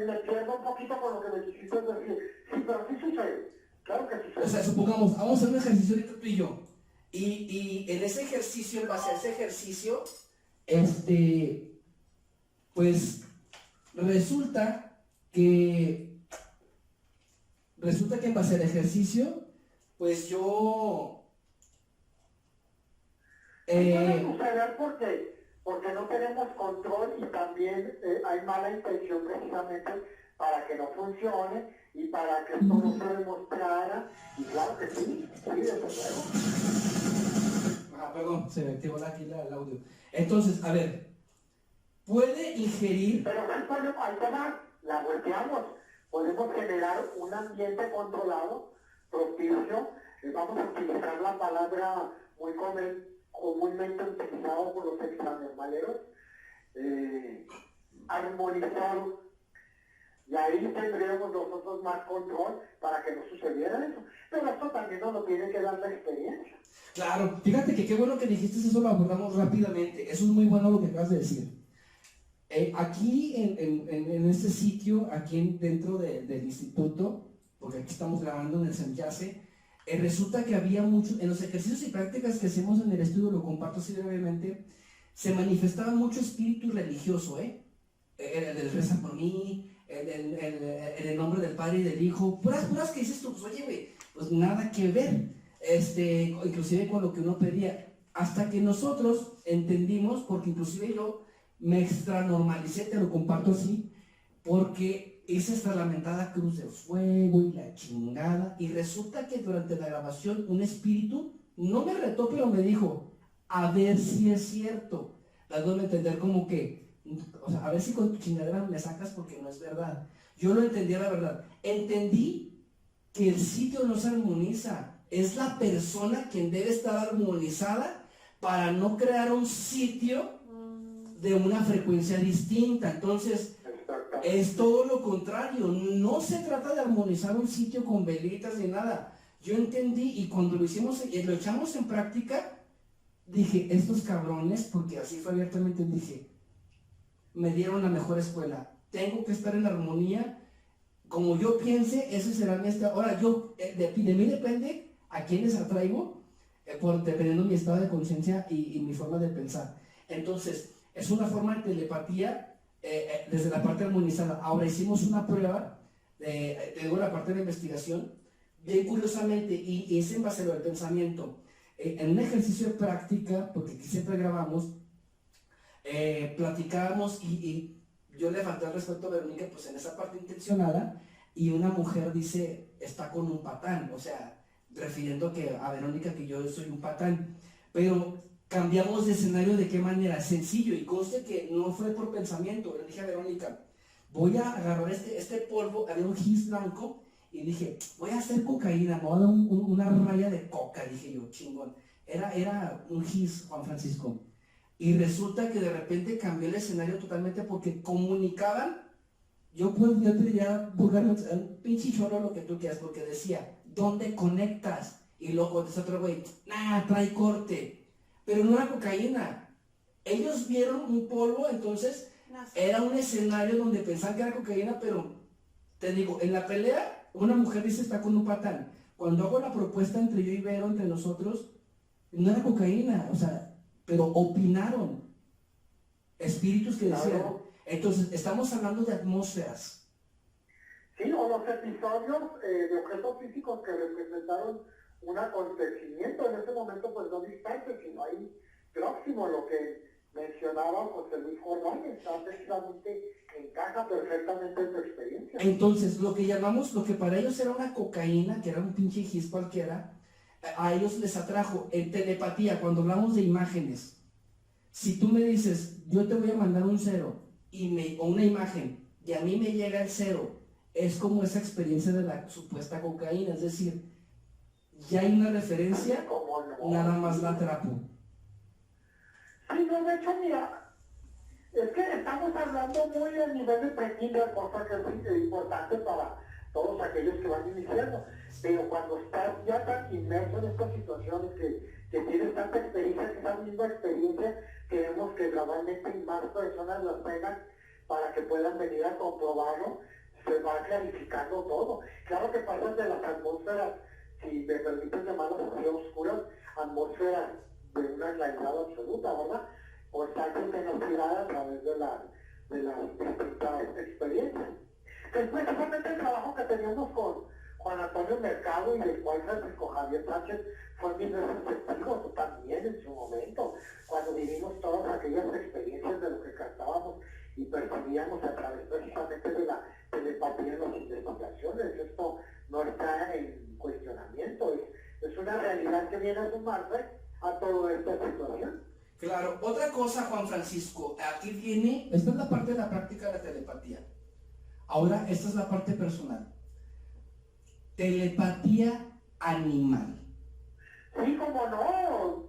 me pierdo un poquito con lo que me quisiste decir. Sí, pero sí sucede. Claro que sucede. O sea, supongamos, vamos a hacer un ejercicio ahorita tú y yo. Y en ese ejercicio, en base a ese ejercicio, pues resulta que en base al ejercicio, pues yo... Puede suceder porque no tenemos control y también hay mala intención precisamente para que no funcione y para que esto no se demostrara. Y claro que sí, desde luego. Perdón, se me activó aquí el audio. Entonces, a ver, puede ingerir... Pero ahí te va, la volteamos. Podemos generar un ambiente controlado, propicio. Vamos a utilizar la palabra muy comúnmente utilizada por los extranormaleros, armonizado. Y ahí tendríamos nosotros más control para que no sucediera eso. Pero esto también nos lo tiene que dar la experiencia. Claro, fíjate que qué bueno que dijiste eso, lo abordamos rápidamente. Eso es muy bueno lo que acabas de decir. Aquí en este sitio, aquí dentro del instituto, porque aquí estamos grabando en el Semyase, resulta que había mucho, en los ejercicios y prácticas que hacemos en el estudio, lo comparto así brevemente, se manifestaba mucho espíritu religioso, el reza por mí, en el nombre del Padre y del Hijo, puras que dices tú, pues oye, güey, pues nada que ver, inclusive con lo que uno pedía, hasta que nosotros entendimos, porque inclusive yo me extranormalicé, te lo comparto así, porque hice esta lamentada cruz de fuego y la chingada, y resulta que durante la grabación un espíritu no me retó, pero me dijo, a ver si es cierto, dándome a entender como que, o sea, a ver si con tu chingadera me sacas porque no es verdad. Yo no entendía la verdad, entendí que el sitio no se armoniza, es la persona quien debe estar armonizada para no crear un sitio de una frecuencia distinta. Entonces, es todo lo contrario. No se trata de armonizar un sitio con velitas ni nada. Yo entendí, y cuando lo hicimos, lo echamos en práctica, dije, estos cabrones, porque así fue abiertamente, dije, me dieron la mejor escuela. Tengo que estar en armonía. Como yo piense, ese será mi estado. Ahora, de mí depende a quiénes atraigo, dependiendo de mi estado de conciencia y mi forma de pensar. Entonces, es una forma de telepatía desde la parte armonizada. Ahora, hicimos una prueba, te digo la parte de investigación, bien curiosamente, y es en base al pensamiento. En un ejercicio de práctica, porque aquí siempre grabamos, platicábamos y yo le falté el respeto a Verónica, pues en esa parte intencionada, y una mujer dice, está con un patán, o sea, refiriendo a Verónica que yo soy un patán, pero cambiamos de escenario. ¿De qué manera? Sencillo, y conste que no fue por pensamiento. Le dije a Verónica, voy a agarrar este polvo, había un gis blanco, y dije, voy a hacer cocaína, me voy a dar una raya de coca, dije yo, chingón. Era un gis, Juan Francisco. Y resulta que de repente cambió el escenario totalmente porque comunicaban. Yo te diría vulgarmente, un pinche choro, lo que tú quieras, porque decía, ¿dónde conectas? Y luego contesta otro güey, nah, trae corte. Pero no era cocaína. Ellos vieron un polvo, entonces era un escenario donde pensaban que era cocaína, pero te digo, en la pelea, una mujer dice está con un patán. Cuando hago la propuesta entre yo y Vero, entre nosotros, no era cocaína, o sea, pero opinaron espíritus que decían. Claro. Entonces, estamos hablando de atmósferas. Sí, o los episodios de objetos físicos que representaron un acontecimiento en ese momento, pues no distante, sino ahí próximo. Lo que mencionaba José Luis Jordán está precisamente, encaja perfectamente en tu experiencia. Entonces, lo que para ellos era una cocaína, que era un pinche gis cualquiera, a ellos les atrajo. En telepatía, cuando hablamos de imágenes, si tú me dices, yo te voy a mandar un 0 o una imagen, y a mí me llega el 0, es como esa experiencia de la supuesta cocaína, es decir, ya hay una referencia, nada más la atrapo. Sí, no, de hecho, mira, es que estamos hablando muy a nivel de pequeña cosa que es importante para todos aquellos que van iniciando, pero cuando estás ya tan inmerso en estas situaciones que tienes tanta experiencia, que esa misma experiencia, queremos que gradualmente más personas las tengan para que puedan venir a comprobarlo, se va clarificando todo. Claro que pasas de las atmósferas, si me permiten llamarlas así oscuras, atmósferas de una claridad absoluta, ¿verdad? O están conocidas a través de las distintas experiencias. Es precisamente el trabajo que teníamos con Juan Antonio Mercado y del cual Francisco Javier Sánchez fue mil veces testigo también en su momento, cuando vivimos todas aquellas experiencias de lo que cantábamos y percibíamos a través precisamente de la telepatía en las investigaciones. Esto no está en cuestionamiento, es una realidad que viene a sumarse a toda esta situación. Claro, otra cosa, Juan Francisco, aquí viene, esta es la parte de la práctica de la telepatía. Ahora, esta es la parte personal. Telepatía animal. Sí, cómo no.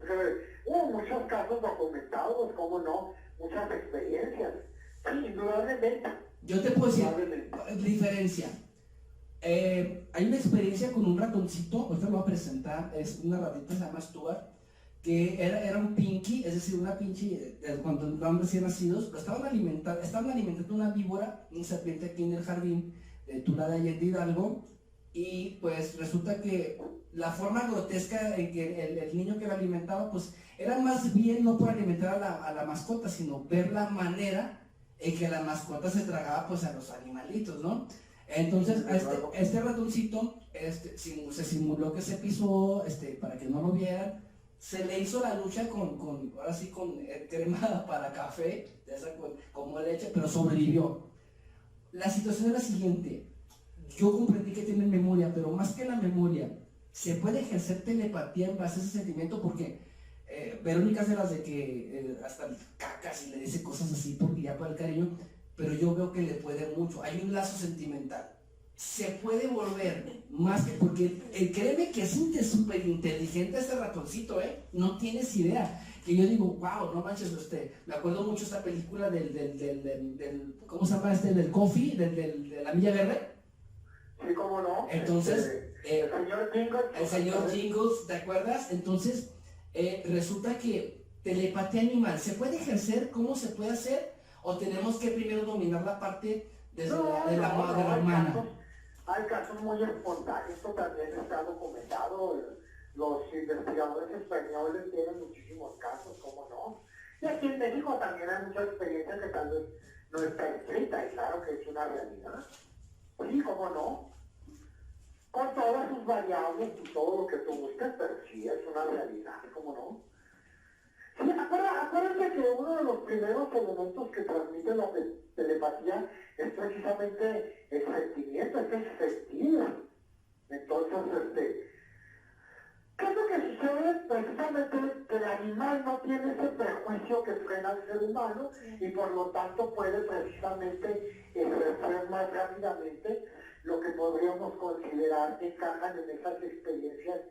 Hubo muchos casos documentados, cómo no, muchas experiencias. Sí, indudablemente. Yo te puedo decir, diferencia. Hay una experiencia con un ratoncito, ahorita lo voy a presentar, es una ratita, se llama Stuart, que era un pinky, es decir, una pinche, cuando estaban recién nacidos, pero estaban alimentando una víbora, una serpiente aquí en el jardín de Tula de Allende Hidalgo, y pues resulta que la forma grotesca en que el niño que la alimentaba, pues era más bien no por alimentar a la mascota, sino ver la manera en que la mascota se tragaba pues a los animalitos, ¿no? Entonces este ratoncito se simuló que se pisó para que no lo vieran. Se le hizo la lucha ahora sí con crema para café, de esa como leche, pero sobrevivió. La situación es la siguiente. Yo comprendí que tienen memoria, pero más que la memoria, se puede ejercer telepatía en base a ese sentimiento, porque Verónica hace las de que hasta cacas y le dice cosas así porque ya por el cariño, pero yo veo que le puede mucho. Hay un lazo sentimental. se puede volver más que, porque créeme que es súper inteligente este ratoncito, no tienes idea. Que yo digo, wow, no manches, me acuerdo mucho esta película del ¿cómo se llama del Coffee, de la Milla Verde? Sí, cómo no. Entonces, el señor Jingles. El señor Jingles, ¿te acuerdas? Entonces, resulta que telepatía animal, ¿se puede ejercer? ¿Cómo se puede hacer? ¿O tenemos que primero dominar la parte de la humana? Hay casos muy espontáneos, esto también está documentado. Los investigadores españoles tienen muchísimos casos, ¿cómo no? Y aquí en México también hay mucha experiencia que tal vez no está escrita, y claro que es una realidad. Sí, ¿cómo no? Con todas sus variables y todo lo que tú buscas, pero sí es una realidad, ¿cómo no? Sí, acuérdate que uno de los primeros elementos que transmite la telepatía es precisamente el sentimiento, es el sentir. Entonces, ¿qué es lo que sucede? Precisamente que el animal no tiene ese prejuicio que frena al ser humano y por lo tanto puede precisamente ejercer más rápidamente lo que podríamos considerar que encajan en esas experiencias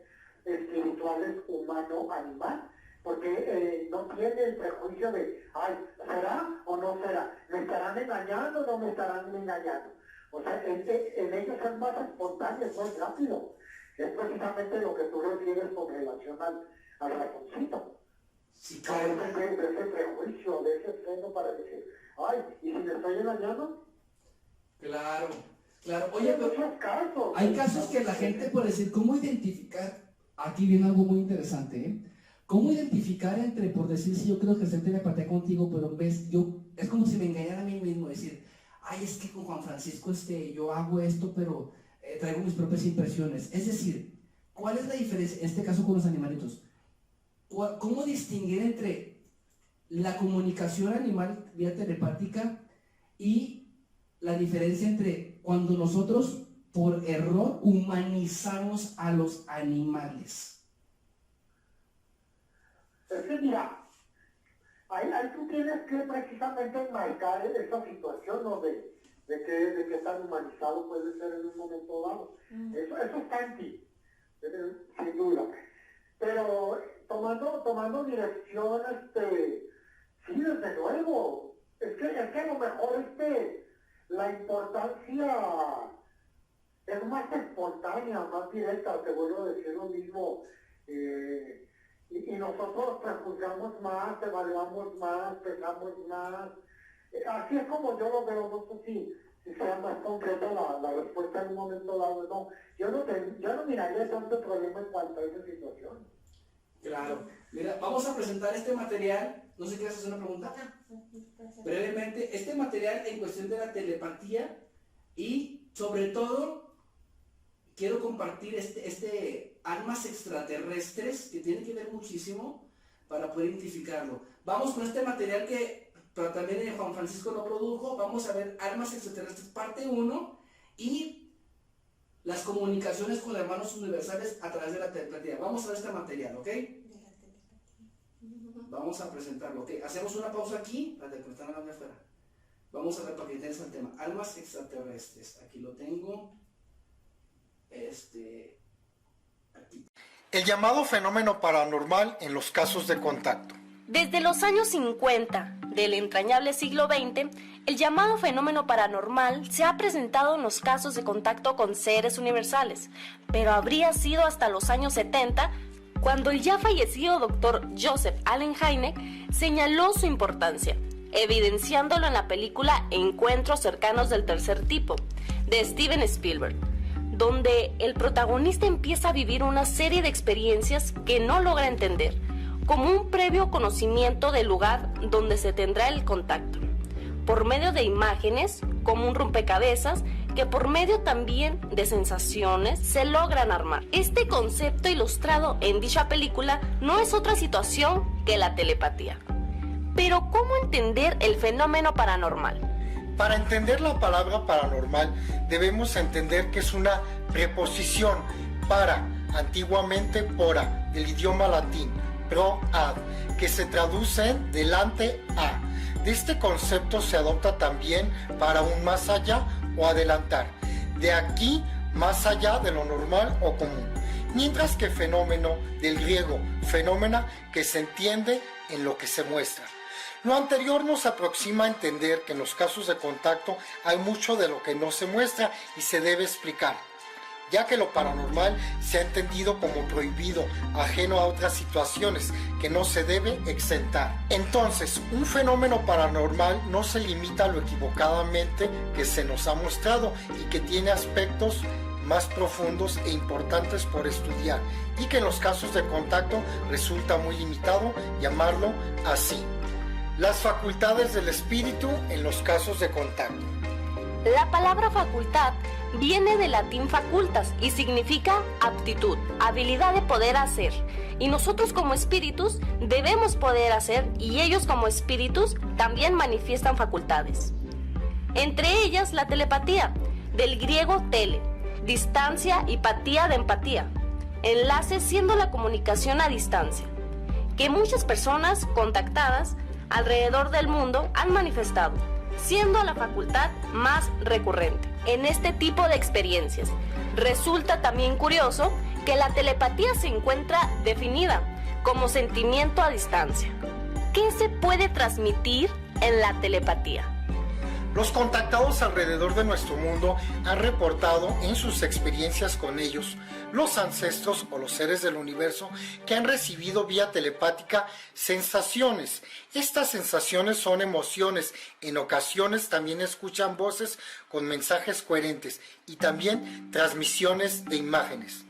espirituales humano-animal, porque no tiene el prejuicio de, ay, ¿será o no será? ¿Me estarán engañando o no me estarán engañando? O sea, en ellos es más espontáneo, es más rápido. Es precisamente lo que tú refieres con relación al ratoncito. Sí, claro. De ese prejuicio, de ese freno para decir, ay, ¿y si me estoy engañando? Claro. Oye, pero hay casos que la gente puede decir, ¿cómo identificar? Aquí viene algo muy interesante, ¿Cómo identificar entre, por decir, si yo creo que se telepatía contigo, pero ves, es como si me engañara a mí mismo, decir, ay, es que con Juan Francisco yo hago esto, pero traigo mis propias impresiones. Es decir, ¿cuál es la diferencia, en este caso con los animalitos? ¿Cómo distinguir entre la comunicación animal vía telepática y la diferencia entre cuando nosotros, por error, humanizamos a los animales? Es que mira, ahí tú tienes que precisamente marcar esa situación, ¿no? De que tan humanizado puede ser en un momento dado. Eso está en ti, sin duda. Pero tomando dirección, sí, desde luego. Es que a lo mejor la importancia es más espontánea, más directa, te vuelvo a decir lo mismo. Y nosotros prejuzgamos más, evaluamos más, pensamos más. Así es como yo lo veo, no sé si sea más concreta la respuesta en un momento dado. No, yo no miraría tanto problema en cuanto a esa situación. Claro. Mira, vamos a presentar este material. No sé si quieres hacer una pregunta. Brevemente, este material en cuestión de la telepatía y sobre todo quiero compartir armas extraterrestres que tienen que ver muchísimo para poder identificarlo. Vamos con este material pero también Juan Francisco lo produjo. Vamos a ver armas extraterrestres parte 1 y las comunicaciones con hermanos universales a través de la telepatía. Vamos a ver este material, ¿ok? Vamos a presentarlo, ¿ok? Hacemos una pausa aquí, para que están hablando afuera. Vamos a ver para que entiendas el tema. Armas extraterrestres. Aquí lo tengo. Aquí. El llamado fenómeno paranormal en los casos de contacto. Desde los años 50 del entrañable siglo XX, el llamado fenómeno paranormal se ha presentado en los casos de contacto con seres universales, pero habría sido hasta los años 70 cuando el ya fallecido doctor Joseph Allen Hynek señaló su importancia, evidenciándolo en la película Encuentros cercanos del tercer tipo, de Steven Spielberg, donde el protagonista empieza a vivir una serie de experiencias que no logra entender, como un previo conocimiento del lugar donde se tendrá el contacto, por medio de imágenes, como un rompecabezas, que por medio también de sensaciones se logran armar. Este concepto ilustrado en dicha película no es otra situación que la telepatía. Pero ¿cómo entender el fenómeno paranormal? Para entender la palabra paranormal debemos entender que es una preposición para, antiguamente pora, del idioma latín, pro ad, que se traduce delante a. De este concepto se adopta también para un más allá o adelantar. de aquí más allá de lo normal o común. Mientras que fenómeno, del griego fenómena, que se entiende en lo que se muestra. Lo anterior nos aproxima a entender que en los casos de contacto hay mucho de lo que no se muestra y se debe explicar, ya que lo paranormal se ha entendido como prohibido, ajeno a otras situaciones que no se debe exentar. Entonces, un fenómeno paranormal no se limita a lo equivocadamente que se nos ha mostrado y que tiene aspectos más profundos e importantes por estudiar, y que en los casos de contacto resulta muy limitado llamarlo así. Las facultades del espíritu en los casos de contacto. La palabra facultad viene del latín facultas y significa aptitud, habilidad de poder hacer. Y nosotros como espíritus debemos poder hacer, y ellos como espíritus también manifiestan facultades. Entre ellas la telepatía, del griego tele, distancia y patía de empatía, enlace siendo la comunicación a distancia, que muchas personas contactadas alrededor del mundo han manifestado, siendo la facultad más recurrente en este tipo de experiencias. Resulta también curioso que la telepatía se encuentra definida como sentimiento a distancia. ¿Qué se puede transmitir en la telepatía? Los contactados alrededor de nuestro mundo han reportado en sus experiencias con ellos, los ancestros o los seres del universo, que han recibido vía telepática sensaciones. Estas sensaciones son emociones, en ocasiones también escuchan voces con mensajes coherentes y también transmisiones de imágenes.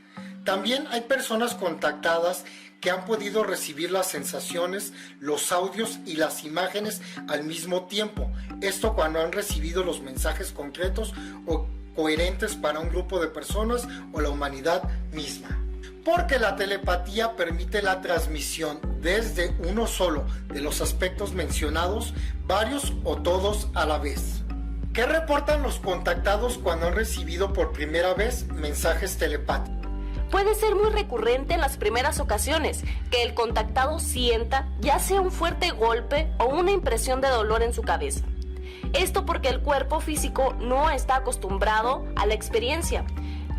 También hay personas contactadas que han podido recibir las sensaciones, los audios y las imágenes al mismo tiempo. Esto cuando han recibido los mensajes concretos o coherentes para un grupo de personas o la humanidad misma. Porque la telepatía permite la transmisión desde uno solo de los aspectos mencionados, varios o todos a la vez. ¿Qué reportan los contactados cuando han recibido por primera vez mensajes telepáticos? Puede ser muy recurrente en las primeras ocasiones que el contactado sienta ya sea un fuerte golpe o una impresión de dolor en su cabeza. Esto porque el cuerpo físico no está acostumbrado a la experiencia,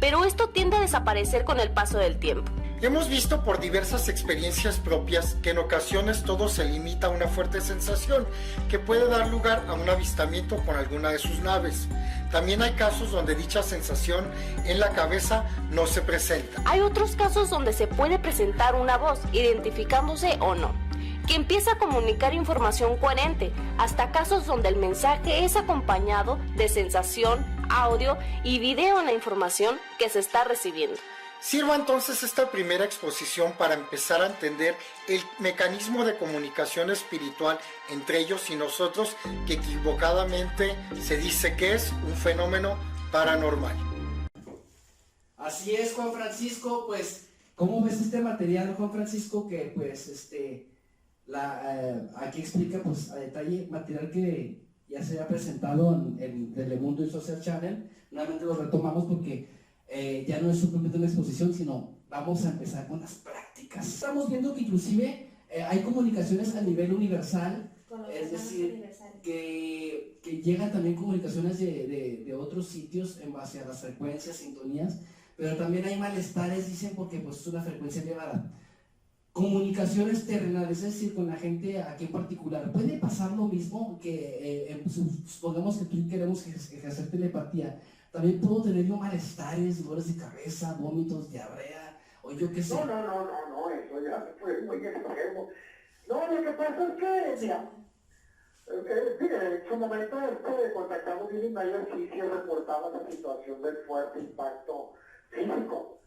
pero esto tiende a desaparecer con el paso del tiempo. Hemos visto por diversas experiencias propias que en ocasiones todo se limita a una fuerte sensación que puede dar lugar a un avistamiento con alguna de sus naves. También hay casos donde dicha sensación en la cabeza no se presenta. Hay otros casos donde se puede presentar una voz, identificándose o no, que empieza a comunicar información coherente, hasta casos donde el mensaje es acompañado de sensación, audio y video en la información que se está recibiendo. Sirva entonces esta primera exposición para empezar a entender el mecanismo de comunicación espiritual entre ellos y nosotros, que equivocadamente se dice que es un fenómeno paranormal. Así es, Juan Francisco. Pues, ¿cómo ves este material, Juan Francisco? Que pues aquí explica pues a detalle material que ya se ha presentado en Telemundo y Social Channel. Nuevamente lo retomamos porque ya no es simplemente una exposición, sino vamos a empezar con las prácticas. Estamos viendo que inclusive hay comunicaciones a nivel universal, es decir, que llegan también comunicaciones de otros sitios en base a las frecuencias, sintonías, pero también hay malestares, dicen, porque pues es una frecuencia elevada. Comunicaciones terrenales, es decir, con la gente aquí en particular. ¿Puede pasar lo mismo que, supongamos que tú queremos ejercer telepatía? También puedo tener yo malestares, dolores de cabeza, vómitos, diarrea, o yo qué sé. No, eso ya fue muy extremo. No, lo que pasa es que, mira, en su momento contactamos bien Mayor sí reportaba la situación del fuerte impacto físico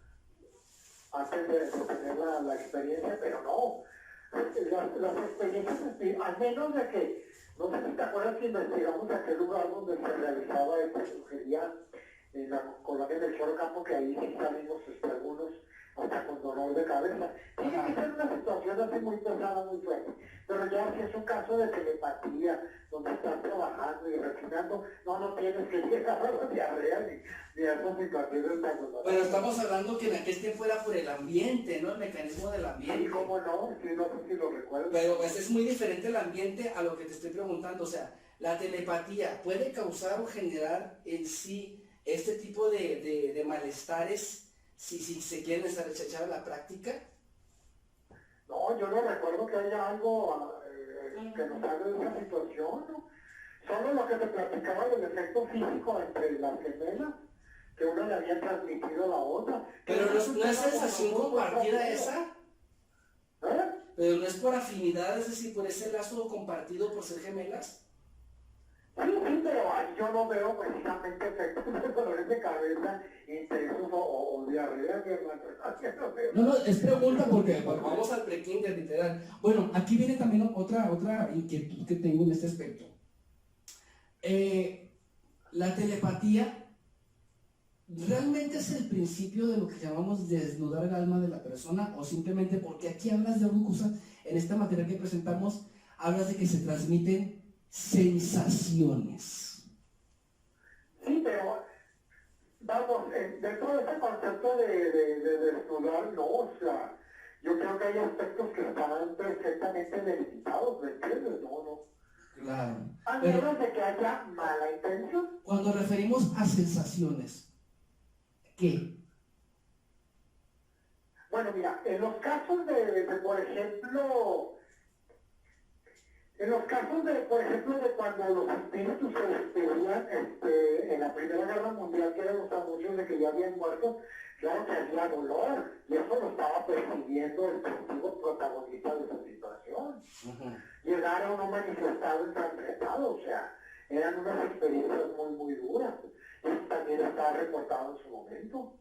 antes de tener la experiencia, pero no. Las experiencias, al menos de que, no sé si te acuerdas que investigamos aquel lugar donde se realizaba esta brujería en la colonia del Choro Campo, que ahí sí salimos algunos hasta con dolor de cabeza. Tiene que ser una situación así muy pesada, muy fuerte. Pero ya si es un caso de telepatía, donde estás trabajando y refinando, no tienes que llegar a la diarrea ni a esas situaciones tan dolorosas. Pero estamos hablando que en aquel tiempo era por el ambiente, ¿no? El mecanismo del ambiente. Sí, cómo no, sí, no sé si lo recuerdo. Pero pues es muy diferente el ambiente a lo que te estoy preguntando. O sea, la telepatía puede causar o generar en sí este tipo de malestares si se quieren echar a la práctica? No, yo no recuerdo que haya algo que nos hable de esa situación, ¿no? Solo lo que te platicaba del efecto físico entre las gemelas, que una le había transmitido a la otra. Pero no es sensación compartida esa. ¿Eh? Pero no es por afinidad, es decir, por ese lazo compartido por ser gemelas. Sí, pero yo no veo precisamente efectos de dolores de cabeza intensos o diarrea, mi hermano. No, es pregunta porque vamos al pre-kinder literal. Bueno, aquí viene también otra inquietud que tengo en este aspecto. La telepatía ¿realmente es el principio de lo que llamamos desnudar el alma de la persona o simplemente porque aquí hablas de algo, en esta materia que presentamos, hablas de que se transmiten sensaciones? Sí, pero vamos, dentro de ese concepto de desnudar, no, o sea, yo creo que hay aspectos que están perfectamente delimitados, ¿me entiendes? No. Claro. A menos de que haya mala intención. Cuando referimos a sensaciones, ¿qué? Bueno, mira, en los casos por ejemplo, de cuando los espíritus se despedían en la Primera Guerra Mundial, que eran los anuncios de que ya habían muerto, claro que había dolor, y eso lo estaba percibiendo el testigo protagonista de esa situación. Llegaron no manifestado ensangrentado, o sea, eran unas experiencias muy, muy duras. Eso también estaba reportado en su momento.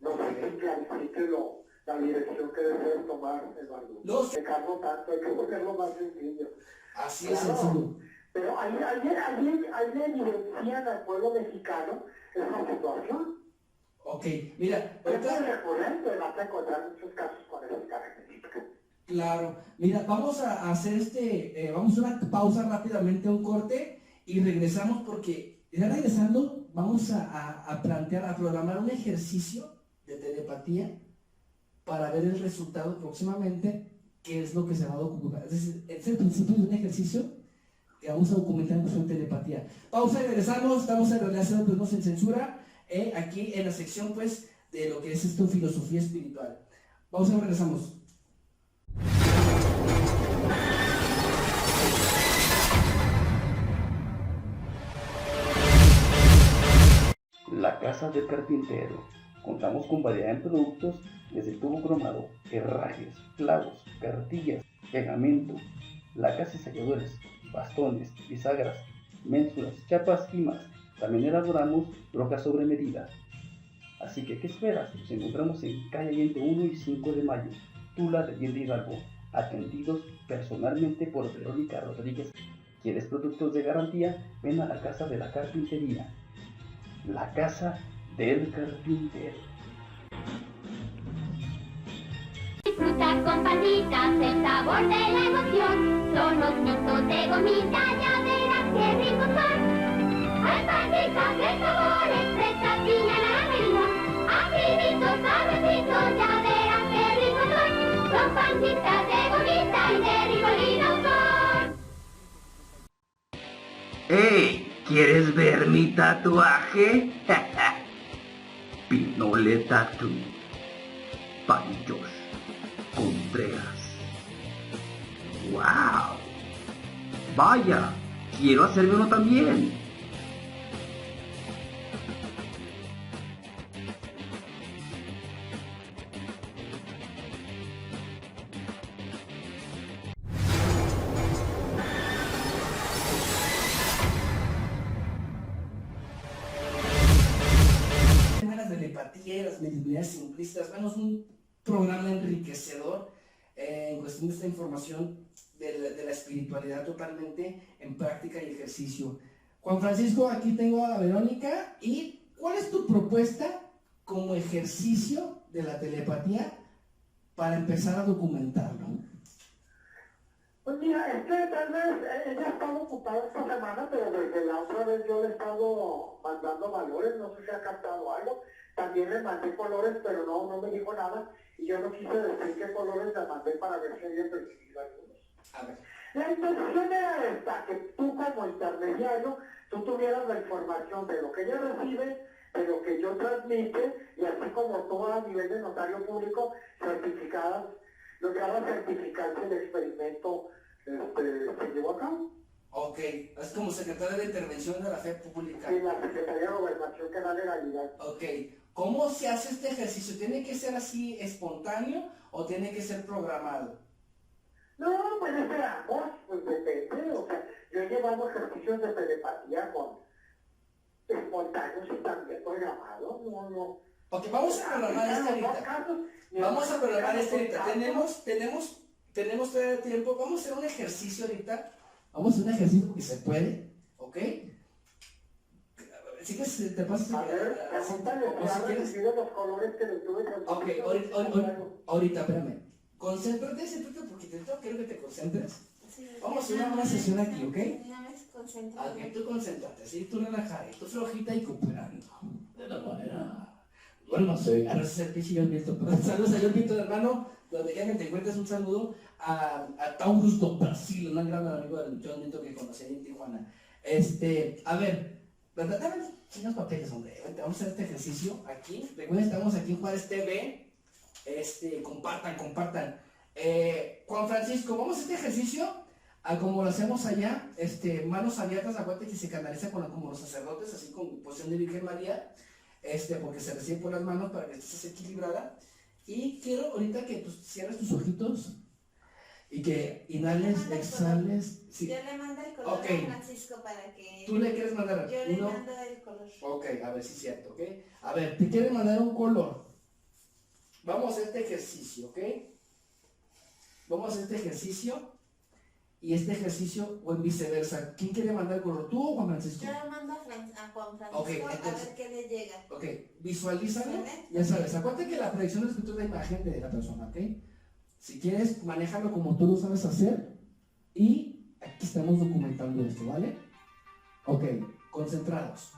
No sé si clarifique la dirección que deseas tomar, Eduardo. No sé. Dejarlo tanto, hay que ponerlo más sencillo. Así es sencillo. Pero ahí le evidencian al pueblo mexicano esa situación. Ok, mira, Es muy recurrente, vas a encontrar muchos casos con esas características. Claro, mira, vamos a hacer vamos a una pausa rápidamente, un corte, y regresamos porque ya regresando vamos a programar un ejercicio de telepatía para ver el resultado próximamente, qué es lo que se va a documentar. Es decir, es el principio de un ejercicio que vamos a documentar en cuestión de telepatía. Pausa y regresamos, estamos en Relación Tuvimos en Censura, aquí en la sección pues de lo que es esto, filosofía espiritual. Pausa y regresamos. La Casa del Carpintero. Contamos con variedad en productos desde tubo cromado, herrajes, clavos, cartillas, pegamento, lacas y selladores, bastones, bisagras, ménsulas, chapas y más. También elaboramos rocas sobre medida. Así que, ¿qué esperas? Nos encontramos en calle Allende 1 y 5 de Mayo, Tula de Allende Hidalgo, atendidos personalmente por Verónica Rodríguez. ¿Quieres productos de garantía? Ven a la Casa de la Carpintería. La Casa del Carpintero. Disfruta con palmitas el sabor de la emoción. Son los mitos de gomita, ya verás qué ricos son. Hay palmitas de sabores, fresa, piña, naranja y limón. Aciditos, sabrositos, ya verás qué ricos son. Son palmitas de gomita y de Ricolino son. ¡Hey! ¿Quieres ver mi tatuaje? Pinole Tattoo. Panchos Contreras. ¡Wow! Vaya, quiero hacerme uno también. Y las mediunidades simplistas. Bueno, es un programa enriquecedor en cuestión de esta información de la espiritualidad totalmente en práctica y ejercicio. Juan Francisco, aquí tengo a Verónica. ¿Y cuál es tu propuesta como ejercicio de la telepatía para empezar a documentarlo? Pues mira, tal vez ella ha estado ocupada esta semana, pero desde la otra vez yo le he estado mandando valores, no sé si ha captado algo. También le mandé colores, pero no me dijo nada, y yo no quise decir qué colores le mandé para ver si había percibido algunos. A ver. La intención era esta, que tú como intermediario tú tuvieras la información de lo que ella recibe, de lo que yo transmite, y así como tú a nivel de notario público, certificadas, lograba certificarse el experimento se llevó a cabo. Ok, es como secretaria de Intervención de la Fe Pública. Sí, la Secretaría de Gobernación que da legalidad. Ok, ¿cómo se hace este ejercicio? ¿Tiene que ser así espontáneo o tiene que ser programado? No, puede ser ambos, pues depende. O sea, yo he llevado ejercicios de telepatía con espontáneos y también programados. No. Ok, vamos a programar este ahorita. Vamos a programar este ahorita. Tenemos todavía tiempo. Vamos a hacer un ejercicio ahorita. Vamos a hacer un ejercicio porque se puede, ¿ok? Sí que se te pasa. A ver, pregúntale si han recibido los colores que le tuve que... Ok, ahorita, espérame. Concéntrate porque quiero que te concentres. Sí, vamos a hacer una sesión aquí, ¿ok? Ok, tú concéntrate, ¿sí? Tú relajada, tú flojita y cooperando. De la manera... Duérmase. Ahora es el pinche John Milton. Saludos a John Milton, hermano. Donde ya que te encuentres, un saludo a Taurus do Brasil, un gran amigo del John Milton que conocí en Tijuana. A ver, dame unos papeles, hombre. Vamos a hacer este ejercicio aquí. Recuerden, estamos aquí en Juárez TV. Compartan. Juan Francisco, vamos a este ejercicio como lo hacemos allá, manos abiertas, acuérdate que se canaliza como los sacerdotes, así con posición de Virgen María, porque se recibe por las manos para que estés equilibrada. Y quiero ahorita que cierres tus ojitos y que inhales, exhales. Sí. Yo le mando el color a Francisco para que... ¿Tú le quieres mandar? Yo le mando el color. Ok, a ver si es cierto, ¿ok? A ver, te quieren mandar un color. Vamos a hacer este ejercicio, ¿ok? Vamos a hacer este ejercicio y este ejercicio o en viceversa. ¿Quién quiere mandar el color? ¿Tú o Juan Francisco? Yo le mando a Juan Francisco, okay, entonces, a ver qué le llega. Ok, visualízalo, ya sabes. Acuérdate que la proyección del espíritu es la imagen de la persona, ¿ok? Si quieres, manéjalo como tú lo sabes hacer y aquí estamos documentando esto, ¿vale? Ok, concentrados.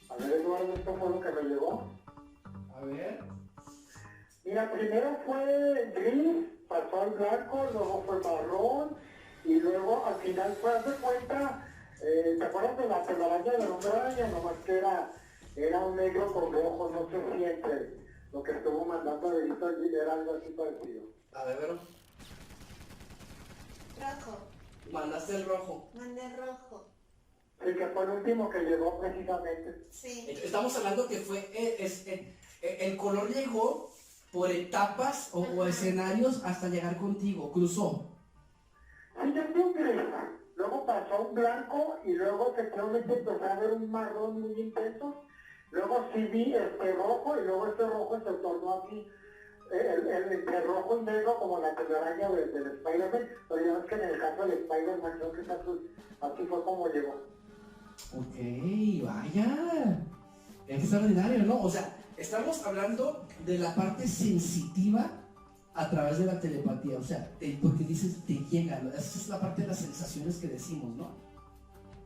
A ver, Eduardo, esto fue lo que me llegó. A ver. Mira, primero fue gris, pasó al blanco, luego fue marrón, y luego al final fue, haz de cuenta, ¿te acuerdas de la telaraña de la hombre araña? Nomás que era un negro con rojo, no sé si entre lo que estuvo mandando Benito allí era algo así parecido. A ver, Vero. Rojo. Mandaste el rojo. Mandé rojo. Sí, que fue el último que llegó precisamente. Sí. Estamos hablando que fue, el color llegó por etapas o escenarios hasta llegar contigo, cruzó. Sí, yo fui un gris, luego pasó a un blanco y luego efectivamente empezó a ver un marrón muy intenso. Luego sí vi rojo y luego este rojo se tornó así, entre rojo y negro como la telaraña del Spider-Man, pero ya ves que en el caso del Spider-Man creo que es azul, así fue como llegó. Ok, vaya. Es extraordinario, ¿no? O sea, estamos hablando de la parte sensitiva a través de la telepatía, o sea, porque dices, te llega, ¿no? Esa es la parte de las sensaciones que decimos, ¿no?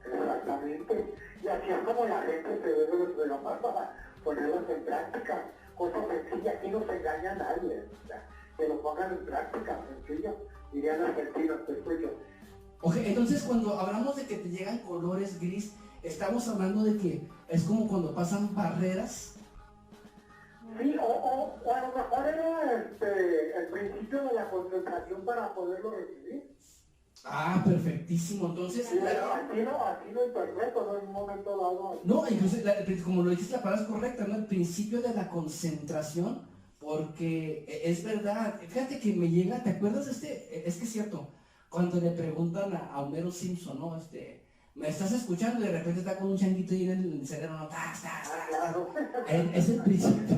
Exactamente. Y así es como la gente se debe programar para ponerlas en práctica. Cosa sencilla, aquí no se engaña a nadie. O sea, que lo pongan en práctica, sencillo. Dirían argentinos, te escucho. Ok, entonces cuando hablamos de que te llegan colores gris, estamos hablando de que es como cuando pasan barreras. Sí, o a lo mejor era el principio de la concentración para poderlo recibir. Ah, perfectísimo. Entonces, Sí, aquí no interpreto, ¿no? En un momento dado. no, incluso como lo dijiste, la palabra es correcta, ¿no? El principio de la concentración, porque es verdad. Fíjate que me llega, ¿te acuerdas de este? Es que es cierto, cuando le preguntan a Homero Simpson, ¿no? ¿Me estás escuchando? Y de repente está con un changuito ahí en el cerebro, ¿no? Claro. Es el principio.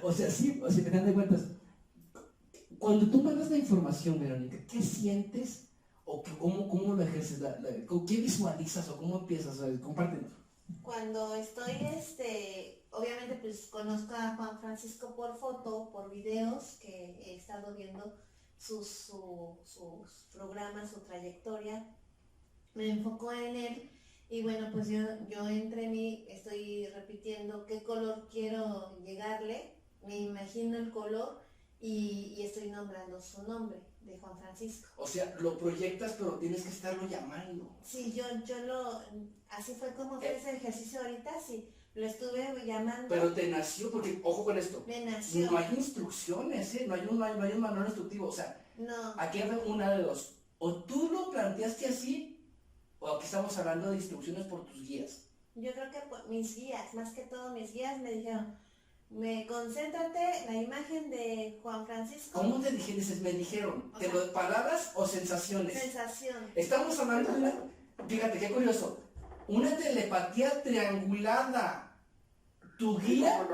O sea, sí, o sea, te dan cuentas. Cuando tú mandas la información, Verónica, ¿qué sientes? ¿O cómo lo ejerces? ¿Qué visualizas o cómo empiezas? Compártenos. Cuando estoy, obviamente pues conozco a Juan Francisco por foto, por videos, que he estado viendo sus programas, su trayectoria, me enfoco en él y bueno, pues yo entre mí estoy repitiendo qué color quiero llegarle, me imagino el color y estoy nombrando su nombre de Juan Francisco. O sea, lo proyectas, pero tienes que estarlo llamando. Sí, así fue como fue ese ejercicio ahorita, sí, lo estuve llamando. Pero te nació, porque, ojo con esto, me nació. no hay instrucciones, no hay un manual instructivo, o sea, No. aquí hay una de dos, o tú lo planteaste así, o aquí estamos hablando de instrucciones por tus guías. Yo creo que mis guías, más que todo mis guías me dijeron, concéntrate la imagen de Juan Francisco. ¿Cómo te dijeron? Me dijeron, ¿palabras o sensaciones? Sensación. Estamos hablando de fíjate qué curioso, una telepatía triangulada. Tu guía,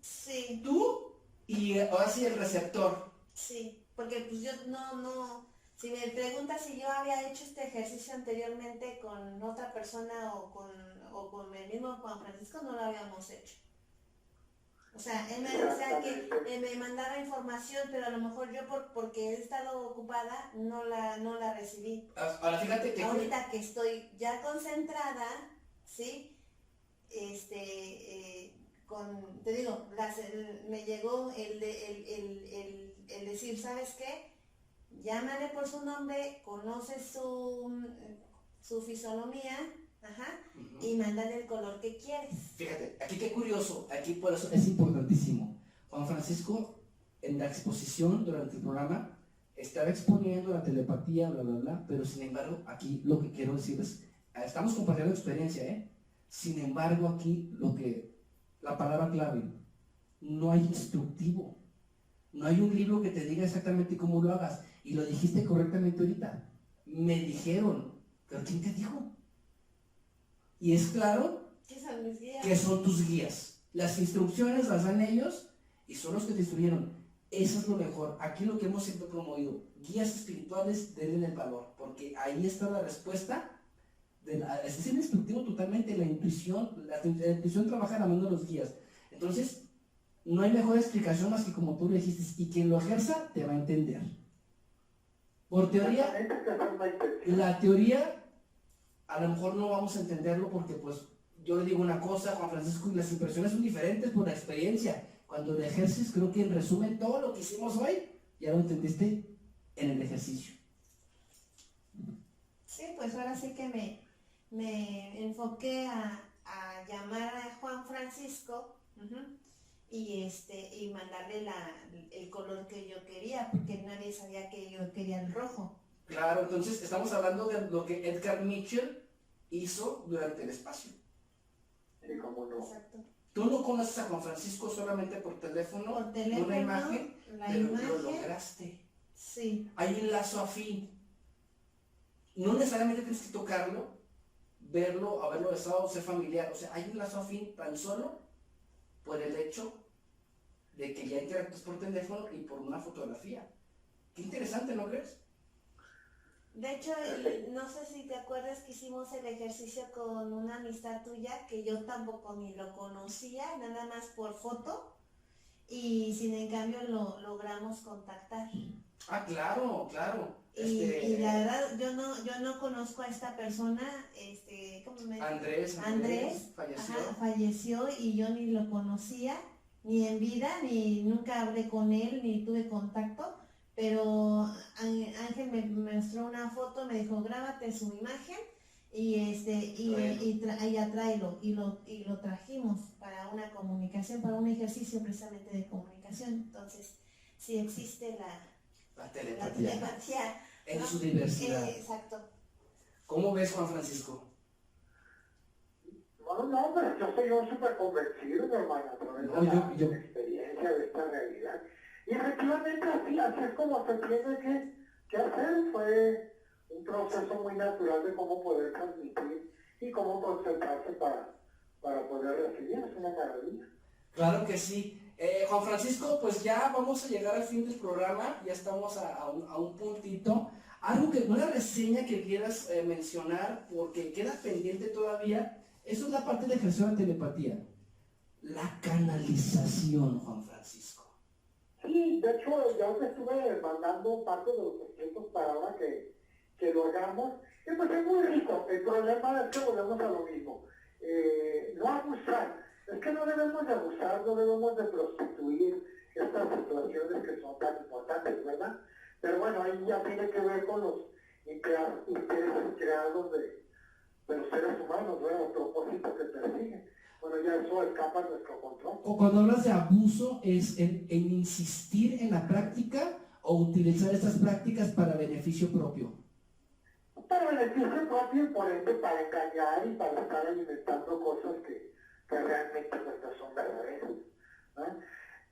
sí. Tú y ahora sí el receptor. Sí, porque pues yo no, si me preguntas si yo había hecho este ejercicio anteriormente con otra persona o con el mismo Juan Francisco, no lo habíamos hecho. O sea, él me decía que me mandaba información, pero a lo mejor yo porque he estado ocupada no la recibí. Ahora fíjate que ahorita que estoy ya concentrada, ¿sí? Te digo, me llegó el decir, ¿sabes qué? Llámale por su nombre, conoce su fisonomía, y mándale el color que quieres. Fíjate, aquí qué curioso, aquí por eso es importantísimo. Juan Francisco, en la exposición durante el programa, estaba exponiendo la telepatía, bla, bla, bla, pero sin embargo, aquí lo que quiero decir es, estamos compartiendo experiencia, Sin embargo, aquí la palabra clave, no hay instructivo, no hay un libro que te diga exactamente cómo lo hagas, y lo dijiste correctamente ahorita, me dijeron, pero ¿quién te dijo? Y es claro que son tus guías. Las instrucciones las dan ellos y son los que te instruyeron. Eso es lo mejor. Aquí lo que hemos siempre promovido, guías espirituales, denle el valor, porque ahí está la respuesta. Es el instructivo totalmente, la intuición trabaja en la mano de los guías. Entonces, no hay mejor explicación más que como tú lo dijiste, y quien lo ejerza te va a entender. Por teoría, la teoría a lo mejor no vamos a entenderlo porque pues yo le digo una cosa, Juan Francisco, y las impresiones son diferentes por la experiencia. Cuando lo ejerces, creo que en resumen todo lo que hicimos hoy, ya lo entendiste en el ejercicio. Sí, pues ahora sí que me enfoqué a llamar a Juan Francisco y mandarle el color que yo quería, porque nadie sabía que yo quería el rojo. Claro, entonces estamos hablando de lo que Edgar Mitchell hizo durante el espacio. Sí, cómo no. Exacto. Tú no conoces a Juan Francisco solamente por teléfono, una imagen, pero lo lograste. Sí. Hay un lazo afín. No necesariamente tienes que tocarlo, verlo, haberlo besado, ser familiar. O sea, hay un lazo afín tan solo por el hecho de que ya interactúas por teléfono y por una fotografía. Qué interesante, ¿no crees? De hecho, no sé si te acuerdas que hicimos el ejercicio con una amistad tuya que yo tampoco ni lo conocía, nada más por foto, y sin en cambio lo logramos contactar. Ah, claro. Y la verdad, yo no conozco a esta persona, ¿cómo me dice? Andrés falleció y yo ni lo conocía, ni en vida, ni nunca hablé con él, ni tuve contacto. Pero Ángel me mostró una foto, me dijo, grábate su imagen y atráelo, y lo trajimos para una comunicación, para un ejercicio precisamente de comunicación. Entonces, sí existe la telepatía en ¿no? su diversidad. Exacto. ¿Cómo ves, Juan Francisco? No, pero yo soy súper convencido, mi hermano, a través de la experiencia, de esta realidad. Y efectivamente así es como se tiene que hacer. Fue un proceso muy natural de cómo poder transmitir y cómo concentrarse para poder recibir. Es una maravilla. Claro que sí. Juan Francisco, pues ya vamos a llegar al fin del programa, ya estamos a un puntito. Algo que, una reseña que quieras mencionar, porque queda pendiente todavía, eso es la parte de ejercicio de telepatía. La canalización, Juan Francisco. Sí, de hecho, ya te estuve mandando parte de los escritos para ahora que lo hagamos. Y pues es muy rico. El problema es que volvemos a lo mismo. No abusar. Es que no debemos de abusar, no debemos de prostituir estas situaciones que son tan importantes, ¿verdad? Pero bueno, ahí ya tiene que ver con los intereses creados de los seres humanos, ¿verdad? El propósito que persiguen. Bueno, ya eso escapa de nuestro control. O cuando hablas de abuso, ¿es en insistir en la práctica o utilizar estas prácticas para beneficio propio? Para beneficio propio y por ende para engañar y para estar alimentando cosas que realmente no son verdaderas, ¿no?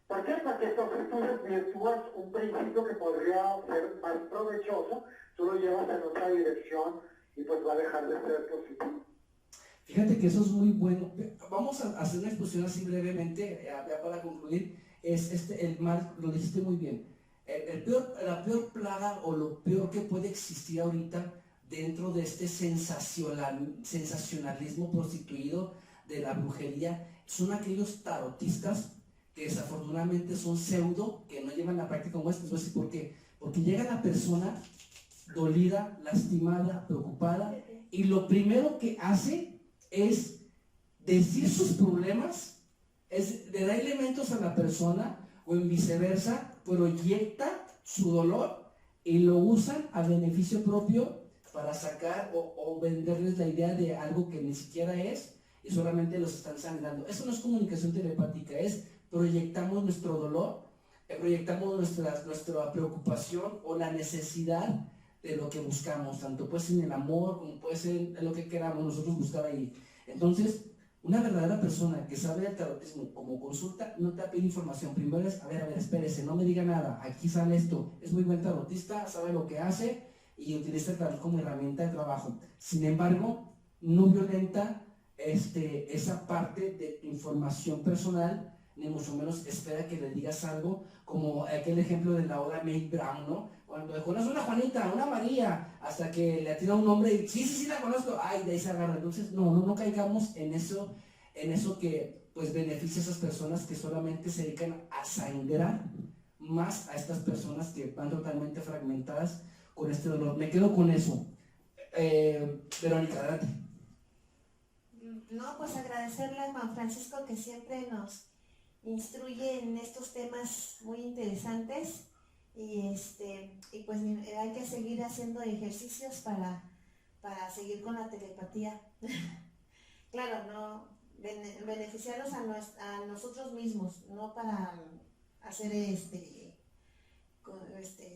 ¿Por qué? Porque entonces tú desvirtúas un principio que podría ser más provechoso, tú lo llevas en otra dirección y pues va a dejar de ser positivo. Fíjate que eso es muy bueno. Vamos a hacer una exposición así brevemente, ya para concluir. Es el mal, lo dijiste muy bien. La peor plaga o lo peor que puede existir ahorita dentro de este sensacionalismo prostituido de la brujería son aquellos tarotistas que desafortunadamente son pseudo, que no llevan la práctica como esta. ¿Por qué? Porque llega la persona dolida, lastimada, preocupada, y lo primero que hace es decir sus problemas, le da elementos a la persona, o en viceversa, proyecta su dolor y lo usan a beneficio propio para sacar o venderles la idea de algo que ni siquiera es y solamente los están sangrando. Eso no es comunicación telepática, es proyectamos nuestro dolor, proyectamos nuestra preocupación o la necesidad de lo que buscamos, tanto puede ser en el amor como puede ser en lo que queramos nosotros buscar ahí. Entonces, una verdadera persona que sabe del tarotismo como consulta no te va a pedir información. Primero es, a ver, espérese, no me diga nada, aquí sale esto, es muy buen tarotista, sabe lo que hace y utiliza el tarot como herramienta de trabajo. Sin embargo, no violenta esa parte de tu información personal, ni mucho menos espera que le digas algo, como aquel ejemplo de la obra May Brown, ¿no? Cuando conoce una Juanita, una María, hasta que le atira un nombre y sí la conozco, ay, de ahí se agarra. Entonces, no caigamos en eso que pues beneficia a esas personas que solamente se dedican a sangrar más a estas personas que van totalmente fragmentadas con este dolor. Me quedo con eso. Verónica, adelante. No, pues agradecerle a Juan Francisco que siempre nos instruye en estos temas muy interesantes y pues hay que seguir haciendo ejercicios para seguir con la telepatía. Claro, no beneficiarnos a nosotros mismos, no para hacer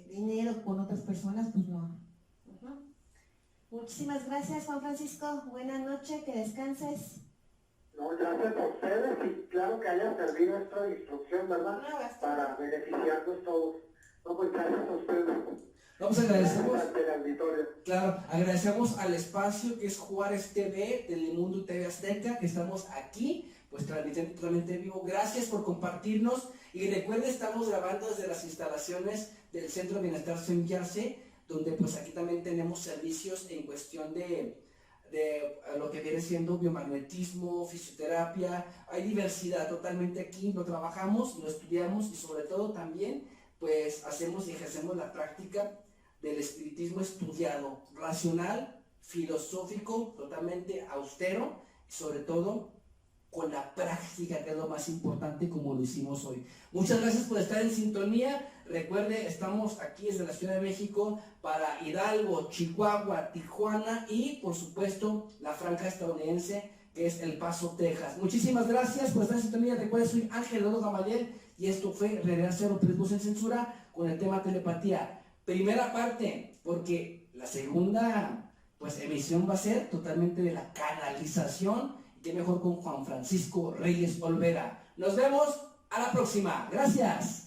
dinero con otras personas, pues no. Muchísimas gracias, Juan Francisco. Buenas noches, que descanses. No, gracias a ustedes y claro que haya servido esta instrucción, ¿verdad? Para beneficiarnos todos. No, pues gracias a ustedes. No, pues agradecemos. Claro, agradecemos al espacio que es Juárez TV, Telemundo TV Azteca, que estamos aquí, pues transmitiendo totalmente en vivo. Gracias por compartirnos y recuerden, estamos grabando desde las instalaciones del Centro de Bienestar Semillarse, donde pues aquí también tenemos servicios en cuestión de lo que viene siendo biomagnetismo, fisioterapia, hay diversidad totalmente aquí, lo trabajamos, lo estudiamos y sobre todo también pues hacemos y ejercemos la práctica del espiritismo estudiado, racional, filosófico, totalmente austero y sobre todo con la práctica, que es lo más importante, como lo hicimos hoy. Muchas gracias por estar en sintonía. Recuerde, estamos aquí desde la Ciudad de México para Hidalgo, Chihuahua, Tijuana y, por supuesto, la franja estadounidense, que es El Paso, Texas. Muchísimas gracias por estar en sintonía. Recuerden, soy Ángel Eduardo Gamaliel y esto fue Realidad Cero, Periodismo sin Censura, con el tema telepatía. Primera parte, porque la segunda emisión va a ser totalmente de la canalización, y qué mejor con Juan Francisco Reyes Olvera. Nos vemos a la próxima. Gracias.